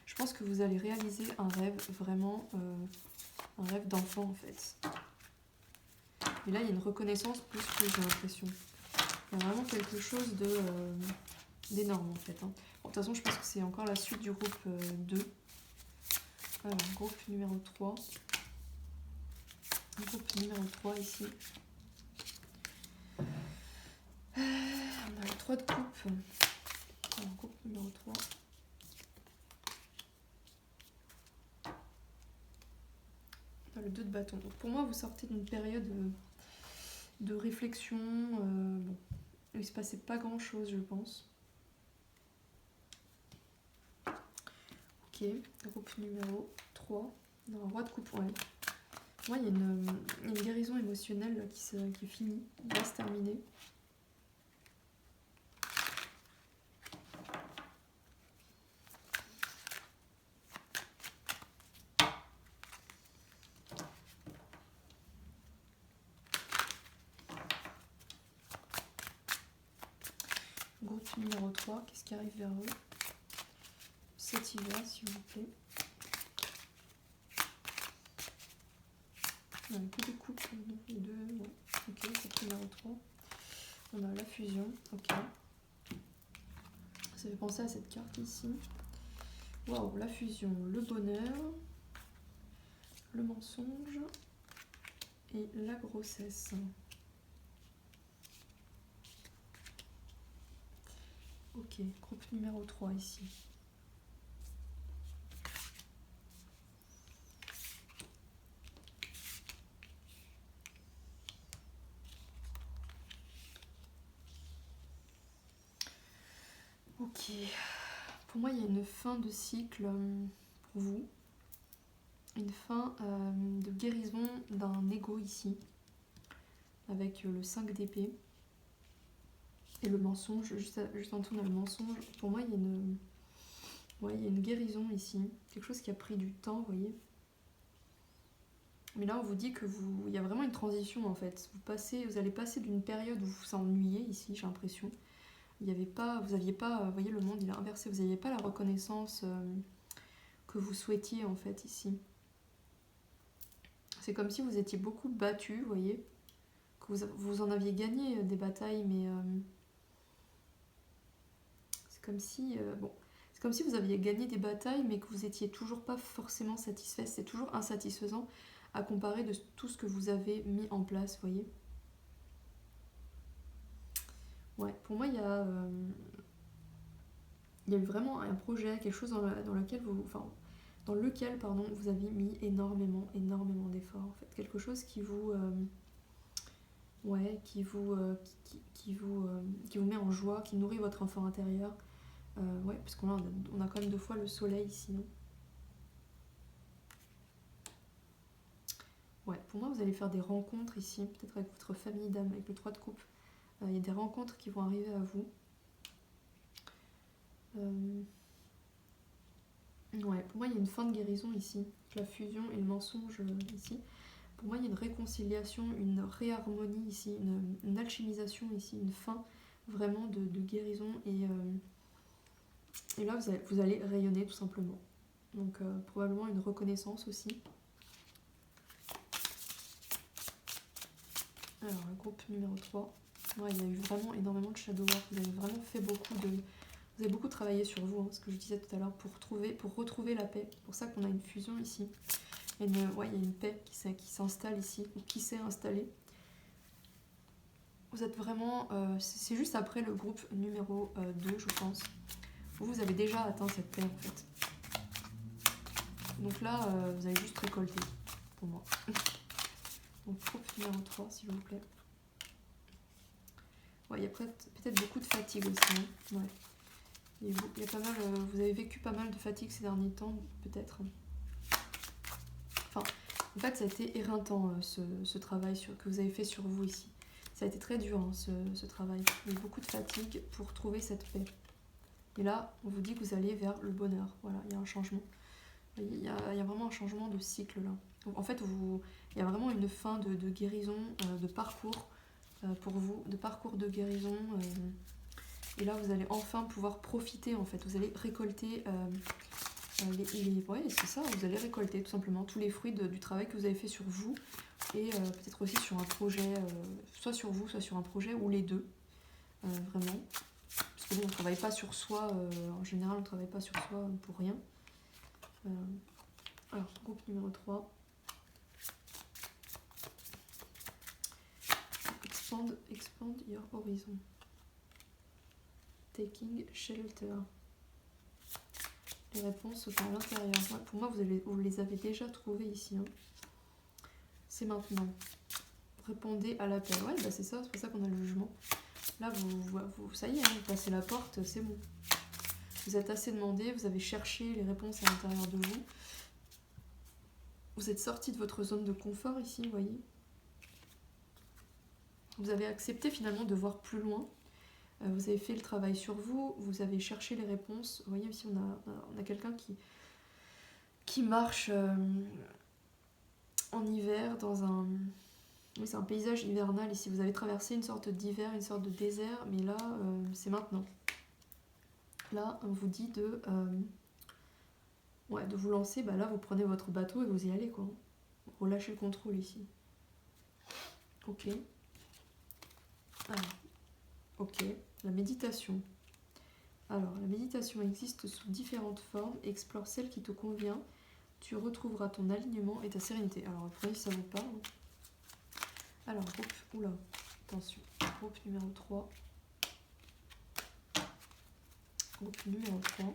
Je pense que vous allez réaliser un rêve, vraiment, un rêve d'enfant en fait. Et là, il y a une reconnaissance plus que j'ai l'impression. Il y a vraiment quelque chose d'énorme en fait. Hein. Bon, de toute façon, je pense que c'est encore la suite du groupe 2. Alors, groupe numéro 3. Groupe numéro 3 ici. On a le 3 de coupe. Alors, groupe numéro 3. On a le 2 de bâton. Donc pour moi, vous sortez d'une période de réflexion. Bon, il ne se passait pas grand chose, je pense. Ok, groupe numéro 3. On a un roi de coupe. Ouais. Moi, il y a une guérison émotionnelle là, qui est finie, qui va se terminer. numéro 3, qu'est-ce qui arrive vers eux cet hiver, s'il vous plaît. On a que de couple, ouais. Ok, c'est numéro 3. On a la fusion, ok. Ça fait penser à cette carte ici. Waouh, la fusion, le bonheur, le mensonge et la grossesse. Ok, groupe numéro 3 ici. Ok, pour moi il y a une fin de cycle pour vous, une fin de guérison d'un ego ici, avec le 5 d'épée et le mensonge, juste en dessous on a le mensonge. Pour moi il y a une guérison ici, quelque chose qui a pris du temps, vous voyez. Mais là on vous dit que il y a vraiment une transition en fait, vous allez passer d'une période où vous vous ennuyez ici, j'ai l'impression. Vous n'aviez pas, vous voyez le monde il est inversé, vous n'aviez pas la reconnaissance que vous souhaitiez en fait ici. C'est comme si vous étiez beaucoup battu, vous voyez, que vous en aviez gagné des batailles, mais c'est comme si vous aviez gagné des batailles, mais que vous étiez toujours pas forcément satisfait. C'est toujours insatisfaisant à comparer de tout ce que vous avez mis en place, vous voyez. Ouais, pour moi il y a eu vraiment un projet, quelque chose dans lequel vous avez mis énormément d'efforts en fait, quelque chose qui vous qui vous met en joie, qui nourrit votre enfant intérieur. Ouais, parce qu'on a quand même 2 fois le soleil ici, non? Ouais, pour moi vous allez faire des rencontres ici, peut-être avec votre famille d'âme, avec le 3 de coupe. Il y a des rencontres qui vont arriver à vous. Ouais, pour moi il y a une fin de guérison ici, la fusion et le mensonge ici. Pour moi il y a une réconciliation, une réharmonie ici, une alchimisation ici, une fin vraiment de guérison et là vous allez rayonner tout simplement. Donc probablement une reconnaissance aussi. Alors le groupe numéro 3, ouais, il y a eu vraiment énormément de shadow work, vous avez vraiment fait vous avez beaucoup travaillé sur vous, hein, ce que je disais tout à l'heure, pour retrouver la paix. C'est pour ça qu'on a une fusion ici. Il y a une paix qui s'installe ici, ou qui s'est installée. Vous êtes vraiment... c'est juste après le groupe numéro 2, je pense. Vous avez déjà atteint cette paix, en fait. Donc là, vous allez juste récolter, pour moi. Donc groupe numéro 3, s'il vous plaît. Ouais, il y a peut-être beaucoup de fatigue aussi. Hein. Ouais. Il y a pas mal, vous avez vécu pas mal de fatigue ces derniers temps, peut-être. Enfin, en fait, ça a été éreintant, ce travail que vous avez fait sur vous ici. Ça a été très dur, hein, ce travail. Il y a eu beaucoup de fatigue pour trouver cette paix. Et là, on vous dit que vous allez vers le bonheur. Voilà, il y a un changement. Il y a vraiment un changement de cycle, là. Donc, en fait, il y a vraiment une fin de guérison, de parcours pour vous, de parcours de guérison. Et là, vous allez enfin pouvoir profiter, en fait. Vous allez récolter ouais, c'est ça, vous allez récolter tout simplement tous les fruits du travail que vous avez fait sur vous et peut-être aussi sur un projet, soit sur vous, soit sur un projet, ou les deux, vraiment. Parce que nous, on ne travaille pas sur soi, en général, on ne travaille pas sur soi pour rien. Alors, groupe numéro 3. Expand your horizon. Taking shelter. Les réponses sont à l'intérieur. Ouais, pour moi, vous les avez déjà trouvées ici. Hein. C'est maintenant. Répondez à l'appel. Ouais, bah c'est ça, c'est pour ça qu'on a le jugement. Là, ça y est, hein, vous passez la porte, c'est bon. Vous êtes assez demandé, vous avez cherché les réponses à l'intérieur de vous. Vous êtes sorti de votre zone de confort ici, vous voyez. Vous avez accepté finalement de voir plus loin. Vous avez fait le travail sur vous, vous avez cherché les réponses. Vous voyez ici, on a quelqu'un qui marche en hiver dans un... Oui, c'est un paysage hivernal ici. Vous avez traversé une sorte d'hiver, une sorte de désert, mais là, c'est maintenant. là, on vous dit de vous lancer. Bah là, vous prenez votre bateau et vous y allez, quoi. Relâchez le contrôle ici. Ok. Alors, ok. La méditation. Alors, la méditation existe sous différentes formes. Explore celle qui te convient. Tu retrouveras ton alignement et ta sérénité. Alors, prenez si ça vous parle. Alors, groupe, oula, attention. Groupe numéro 3. Groupe numéro 3.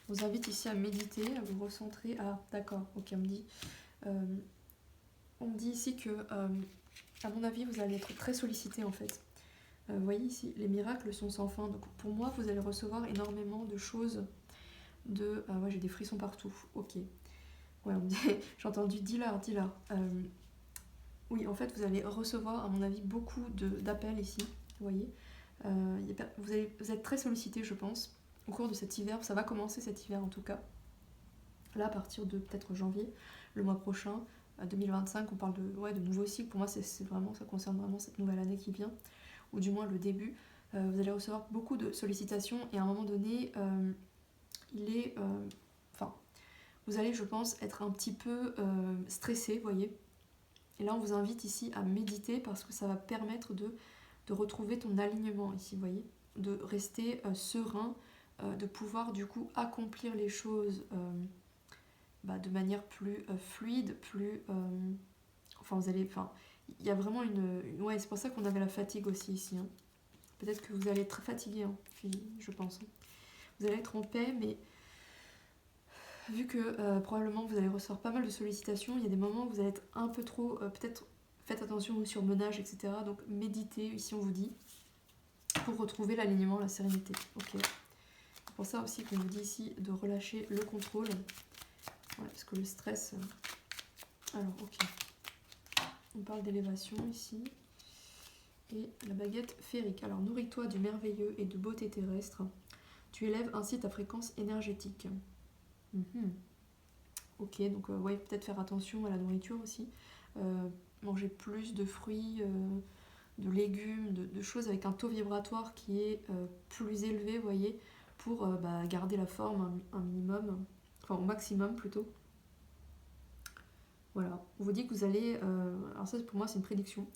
Je vous invite ici à méditer, à vous recentrer. Ah, d'accord, ok, on me dit ici que, à mon avis, vous allez être très sollicité en fait. Vous voyez ici, les miracles sont sans fin. Donc pour moi, vous allez recevoir énormément de choses. Ouais, j'ai des frissons partout. Ok. Ouais, on me dit, j'ai entendu dealer. Oui, en fait, vous allez recevoir, à mon avis, beaucoup d'appels ici. Vous voyez. Vous êtes très sollicité, je pense, au cours de cet hiver. Ça va commencer cet hiver en tout cas. Là, à partir de peut-être janvier, le mois prochain, 2025, on parle de nouveau cycle. Pour moi, ça concerne vraiment cette nouvelle année qui vient, ou du moins le début. Vous allez recevoir beaucoup de sollicitations et à un moment donné, vous allez, je pense, être un petit peu stressé, vous voyez. Et là, on vous invite ici à méditer parce que ça va permettre de retrouver ton alignement ici, vous voyez, de rester serein, de pouvoir du coup accomplir les choses de manière plus fluide, plus... il y a vraiment ouais, c'est pour ça qu'on avait la fatigue aussi ici. Hein. Peut-être que vous allez être fatigué, hein, je pense. Hein. Vous allez être en paix, mais vu que probablement vous allez recevoir pas mal de sollicitations, il y a des moments où vous allez être un peu trop... peut-être faites attention au surmenage, etc. Donc méditez, ici on vous dit, pour retrouver l'alignement, la sérénité. Ok. C'est pour ça aussi qu'on vous dit ici de relâcher le contrôle. Ouais, parce que le stress... Alors, ok. On parle d'élévation ici. Et la baguette féerique. Alors, nourris-toi du merveilleux et de beauté terrestre. Tu élèves ainsi ta fréquence énergétique. Ok, donc ouais, peut-être faire attention à la nourriture aussi. Manger plus de fruits, de légumes, de choses avec un taux vibratoire qui est plus élevé, vous voyez, pour garder la forme un minimum, enfin au maximum plutôt. Voilà, on vous dit que vous allez, alors ça pour moi c'est une prédiction,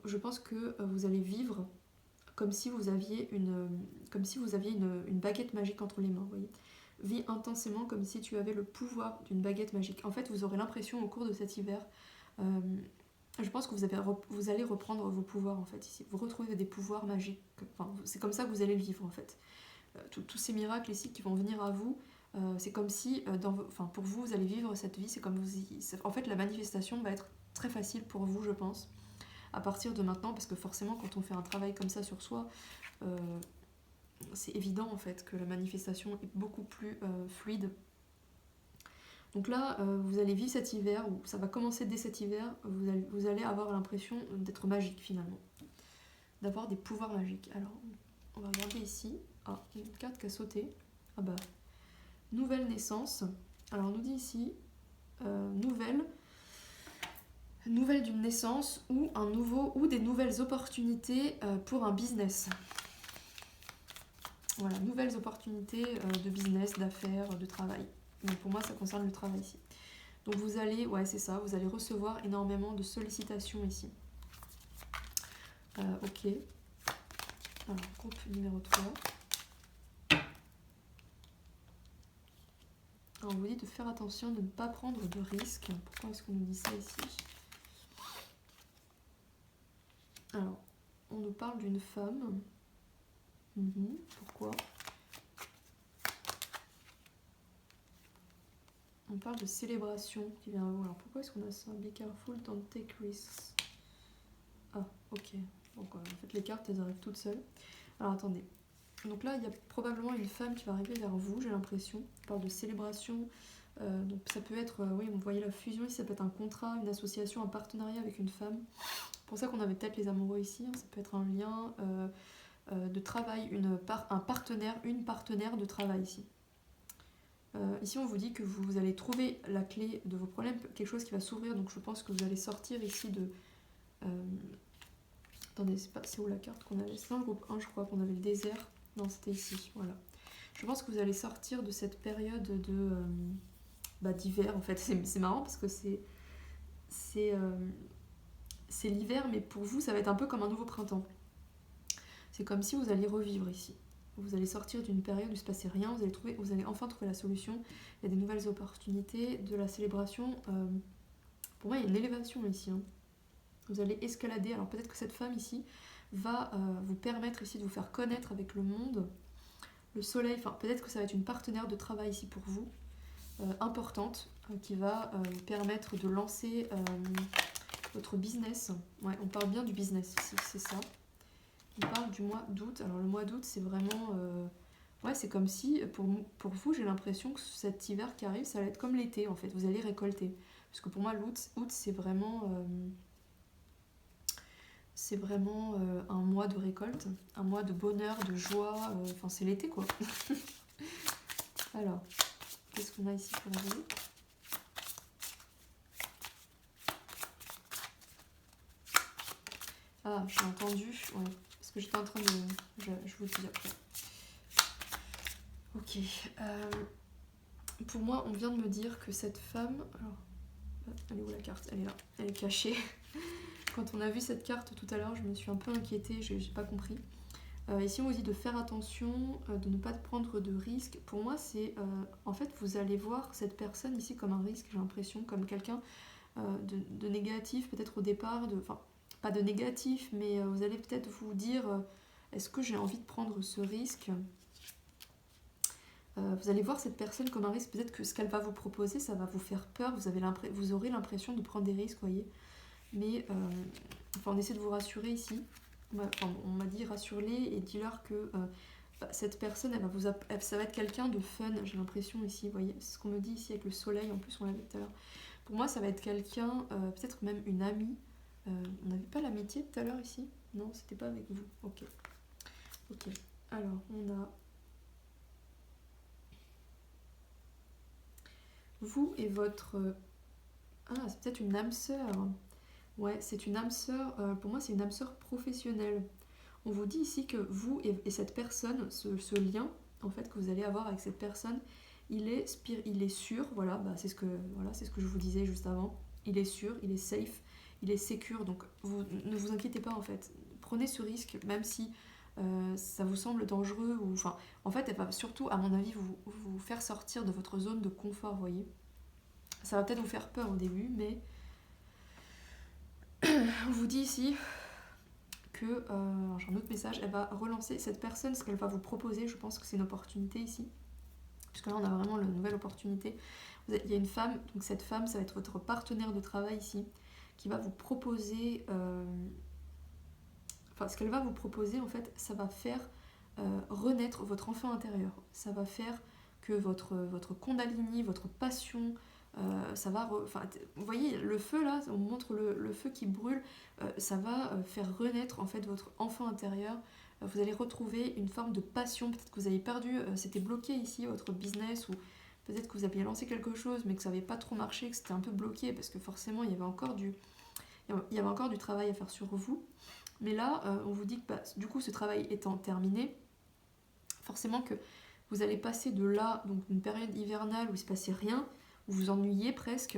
je pense que vous allez vivre comme si vous aviez une baguette magique entre les mains, vous voyez. Vis intensément comme si tu avais le pouvoir d'une baguette magique. En fait, vous aurez l'impression au cours de cet hiver, je pense que vous allez reprendre vos pouvoirs en fait ici. Vous retrouvez des pouvoirs magiques. Enfin, c'est comme ça que vous allez le vivre en fait. Tous ces miracles ici qui vont venir à vous, c'est comme si, pour vous, vous allez vivre cette vie. C'est comme en fait, la manifestation va être très facile pour vous, je pense, à partir de maintenant, parce que forcément, quand on fait un travail comme ça sur soi, c'est évident en fait que la manifestation est beaucoup plus fluide. Donc là, vous allez vivre cet hiver, ou ça va commencer dès cet hiver, vous allez avoir l'impression d'être magique finalement, d'avoir des pouvoirs magiques. Alors, on va regarder ici. Ah, il y a une carte qui a sauté. Ah bah, nouvelle naissance. Alors, on nous dit ici, nouvelle d'une naissance ou des nouvelles opportunités pour un business. Voilà, nouvelles opportunités de business, d'affaires, de travail. Donc pour moi, ça concerne le travail ici. Donc vous allez, ouais c'est ça, vous allez recevoir énormément de sollicitations ici. Ok. Alors, groupe numéro 3. Alors, on vous dit de faire attention, de ne pas prendre de risques. Pourquoi est-ce qu'on nous dit ça ici? Alors, on nous parle d'une femme. Pourquoi? On parle de célébration qui vient à vous. Alors, pourquoi est-ce qu'on a ça? Be careful, don't take risks. Ah, ok. Donc, en fait, les cartes, elles arrivent toutes seules. Alors, attendez. Donc là, il y a probablement une femme qui va arriver vers vous, j'ai l'impression. On parle de célébration. Donc ça peut être, oui, vous voyez la fusion ici, ça peut être un contrat, une association, un partenariat avec une femme. C'est pour ça qu'on avait peut-être les amoureux ici. Hein. Ça peut être un lien de travail, un partenaire, une partenaire de travail ici. Ici, on vous dit que vous allez trouver la clé de vos problèmes, quelque chose qui va s'ouvrir. Donc je pense que vous allez sortir ici de... Attendez, c'est où la carte qu'on avait? C'est dans le groupe 1, je crois, qu'on avait le désert. Non, c'était ici, voilà. Je pense que vous allez sortir de cette période d'hiver, en fait. C'est marrant parce que c'est l'hiver, mais pour vous, ça va être un peu comme un nouveau printemps. C'est comme si vous alliez revivre ici. Vous allez sortir d'une période où il ne se passait rien, vous allez enfin trouver la solution. Il y a des nouvelles opportunités, de la célébration. Pour moi, il y a une élévation ici. Hein. Vous allez escalader. Alors peut-être que cette femme ici va vous permettre ici de vous faire connaître avec le monde. Le soleil, enfin peut-être que ça va être une partenaire de travail ici pour vous, importante, qui va vous permettre de lancer votre business. Ouais, on parle bien du business ici, c'est ça. On parle du mois d'août. Alors le mois d'août, c'est vraiment... ouais, c'est comme si, pour vous, j'ai l'impression que cet hiver qui arrive, ça va être comme l'été, en fait. Vous allez récolter. Parce que pour moi, août, c'est vraiment... un mois de récolte, un mois de bonheur, de joie. Enfin, c'est l'été, quoi. Alors, qu'est-ce qu'on a ici pour vous ? Ah, j'ai entendu, ouais, parce que j'étais en train de... Je vous le dis après. Ok. Pour moi, on vient de me dire que cette femme... Alors, elle est où la carte ? Elle est là, elle est cachée. Quand on a vu cette carte tout à l'heure, je me suis un peu inquiétée, j'ai pas compris. Ici, on vous dit de faire attention, de ne pas prendre de risques. Pour moi, c'est... en fait, vous allez voir cette personne ici comme un risque, j'ai l'impression, comme quelqu'un de négatif, peut-être au départ, enfin, pas de négatif, mais vous allez peut-être vous dire, est-ce que j'ai envie de prendre ce risque ? Vous allez voir cette personne comme un risque, peut-être que ce qu'elle va vous proposer, ça va vous faire peur, vous aurez l'impression de prendre des risques, voyez. Mais, enfin, on essaie de vous rassurer ici. On m'a dit rassure-les et dis-leur que cette personne, ça va être quelqu'un de fun, j'ai l'impression ici, vous voyez. C'est ce qu'on me dit ici avec le soleil, en plus on l'a vu tout à l'heure. Pour moi, ça va être quelqu'un, peut-être même une amie. On n'avait pas l'amitié tout à l'heure ici ? Non, c'était pas avec vous. Ok. Alors, on a vous et votre... Ah, c'est peut-être une âme sœur. Ouais, c'est une âme sœur. Pour moi, c'est une âme sœur professionnelle. On vous dit ici que vous et cette personne, ce lien, en fait, que vous allez avoir avec cette personne, il est sûr, voilà, c'est ce que je vous disais juste avant. Il est sûr, il est safe, il est secure. Donc, ne vous inquiétez pas, en fait. Prenez ce risque, même si ça vous semble dangereux. Enfin, en fait, elle va surtout, à mon avis, vous faire sortir de votre zone de confort, vous voyez. Ça va peut-être vous faire peur au début, mais on vous dit ici que, j'ai un autre message, elle va relancer cette personne, ce qu'elle va vous proposer, je pense que c'est une opportunité ici. Parce que là, on a vraiment la nouvelle opportunité. Il y a une femme, donc cette femme, ça va être votre partenaire de travail ici, qui va vous proposer... Enfin, ce qu'elle va vous proposer, en fait, ça va faire renaître votre enfant intérieur. Ça va faire que votre Kundalini, votre passion, ça va... vous voyez, le feu, là, on montre le feu qui brûle, ça va faire renaître, en fait, votre enfant intérieur. Vous allez retrouver une forme de passion. Peut-être que vous avez perdu, c'était bloqué ici, votre business, ou peut-être que vous aviez lancé quelque chose, mais que ça n'avait pas trop marché, que c'était un peu bloqué, parce que forcément, il y avait encore du travail à faire sur vous. Mais là, on vous dit que du coup, ce travail étant terminé, forcément que vous allez passer de là, donc une période hivernale où il ne se passait rien, où vous ennuyez presque,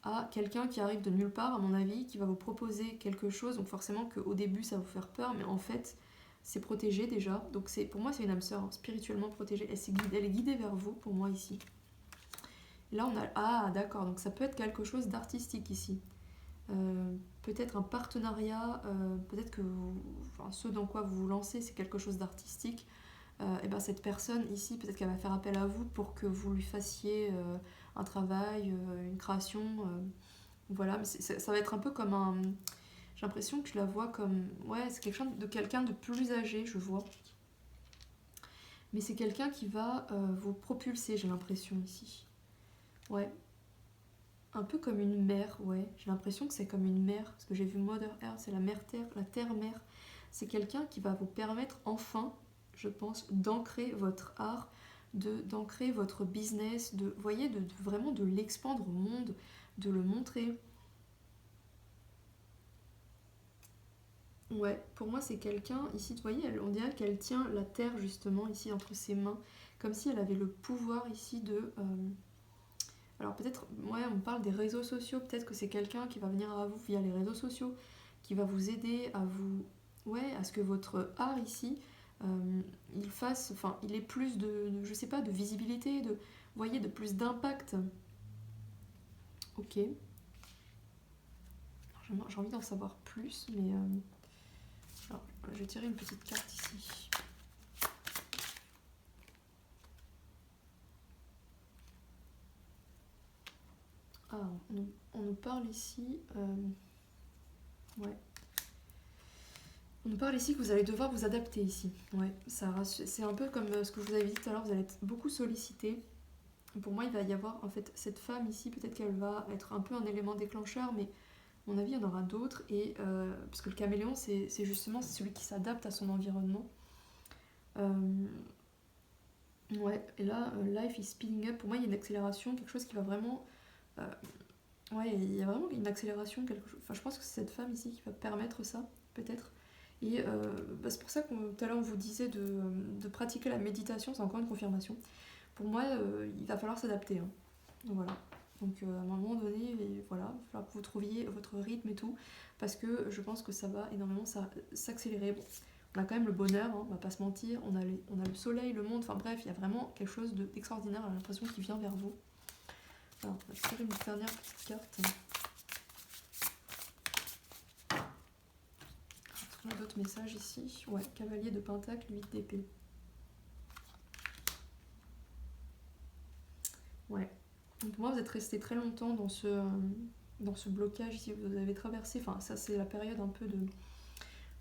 à quelqu'un qui arrive de nulle part, à mon avis, qui va vous proposer quelque chose. Donc forcément qu'au début, ça va vous faire peur, mais en fait, c'est protégé déjà. Donc pour moi, c'est une âme sœur, hein, spirituellement protégée. Elle est guidée vers vous, pour moi, ici. Là, on a... Ah, d'accord, donc ça peut être quelque chose d'artistique ici. Peut-être un partenariat, peut-être que ce dans quoi vous vous lancez, c'est quelque chose d'artistique. Et ben cette personne ici, peut-être qu'elle va faire appel à vous pour que vous lui fassiez un travail, une création. Voilà, mais ça va être un peu comme un... J'ai l'impression que je la vois comme... Ouais, c'est quelqu'un de plus âgé, je vois. Mais c'est quelqu'un qui va vous propulser, j'ai l'impression ici. Ouais. Un peu comme une mère, ouais. J'ai l'impression que c'est comme une mère, parce que j'ai vu Mother Earth, c'est la mère-terre, la terre-mère. C'est quelqu'un qui va vous permettre enfin, je pense, d'ancrer votre art, d'ancrer votre business, voyez, vraiment de l'expandre au monde, de le montrer. Ouais, pour moi c'est quelqu'un, ici, vous voyez, on dirait qu'elle tient la terre justement ici entre ses mains, comme si elle avait le pouvoir ici de... alors peut-être, ouais, on parle des réseaux sociaux, peut-être que c'est quelqu'un qui va venir à vous via les réseaux sociaux, qui va vous aider à vous... Ouais, à ce que votre art ici, il fasse, enfin, il ait plus je sais pas, de visibilité, vous voyez, de plus d'impact. Ok, j'ai envie d'en savoir plus, mais... alors, je vais tirer une petite carte ici. Ah, on nous parle ici... ouais. On nous parle ici que vous allez devoir vous adapter ici. Ouais, c'est un peu comme ce que je vous avais dit tout à l'heure, vous allez être beaucoup sollicité. Pour moi, il va y avoir en fait cette femme ici, peut-être qu'elle va être un peu un élément déclencheur, mais à mon avis, il y en aura d'autres. Et parce que le caméléon, c'est justement celui qui s'adapte à son environnement. Euh, ouais, et là, life is speeding up. Pour moi, il y a une accélération, quelque chose qui va vraiment. euh, ouais, il y a vraiment une accélération, quelque chose. Enfin, je pense que c'est cette femme ici qui va permettre ça, peut-être. Et bah, c'est pour ça que tout à l'heure on vous disait de pratiquer la méditation, c'est encore une confirmation. Pour moi, il va falloir s'adapter, hein. Donc voilà. Donc à un moment donné, et voilà, il va falloir que vous trouviez votre rythme et tout, parce que je pense que ça va énormément s'accélérer. Bon, on a quand même le bonheur, hein, on va pas se mentir, on a le soleil, le monde, enfin bref, il y a vraiment quelque chose d'extraordinaire, j'ai l'impression qu'il vient vers vous. Alors, on va tirer une dernière petite carte. On a d'autres messages ici. Ouais, cavalier de pentacle, 8 d'épée. Ouais. Donc pour moi, vous êtes resté très longtemps dans ce blocage ici. Vous avez traversé. Enfin, ça, c'est la période un peu de.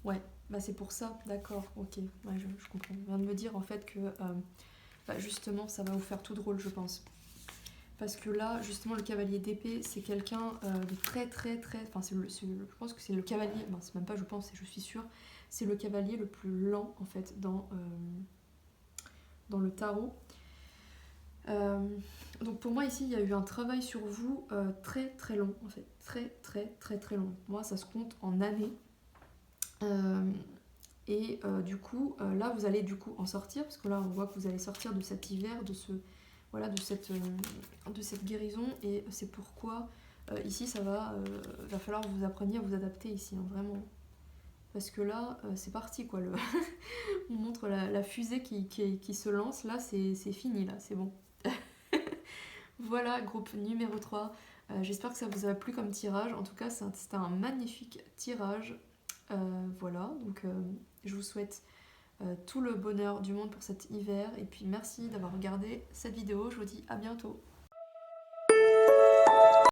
Ouais, bah c'est pour ça, d'accord, ok. Ouais, je comprends. On vient de me dire en fait que bah, justement, ça va vous faire tout drôle, je pense. Parce que là, justement, le cavalier d'épée, c'est quelqu'un de très, très, très. Enfin, je pense que c'est le cavalier. Ben, c'est même pas, je pense, je suis sûre. C'est le cavalier le plus lent, en fait, dans le tarot. Euh, donc pour moi ici il y a eu un travail sur vous très très long en fait, très très très très long. Moi ça se compte en années. Euh, et du coup là vous allez du coup en sortir parce que là on voit que vous allez sortir de cet hiver, de ce voilà de cette guérison et c'est pourquoi ici ça va falloir que vous appreniez à vous adapter ici hein, vraiment. Parce que là, c'est parti quoi. On montre la fusée qui se lance. Là, c'est fini, là, c'est bon. Voilà, groupe numéro 3. J'espère que ça vous a plu comme tirage. En tout cas, c'était un magnifique tirage. Voilà, donc je vous souhaite tout le bonheur du monde pour cet hiver. Et puis merci d'avoir regardé cette vidéo. Je vous dis à bientôt.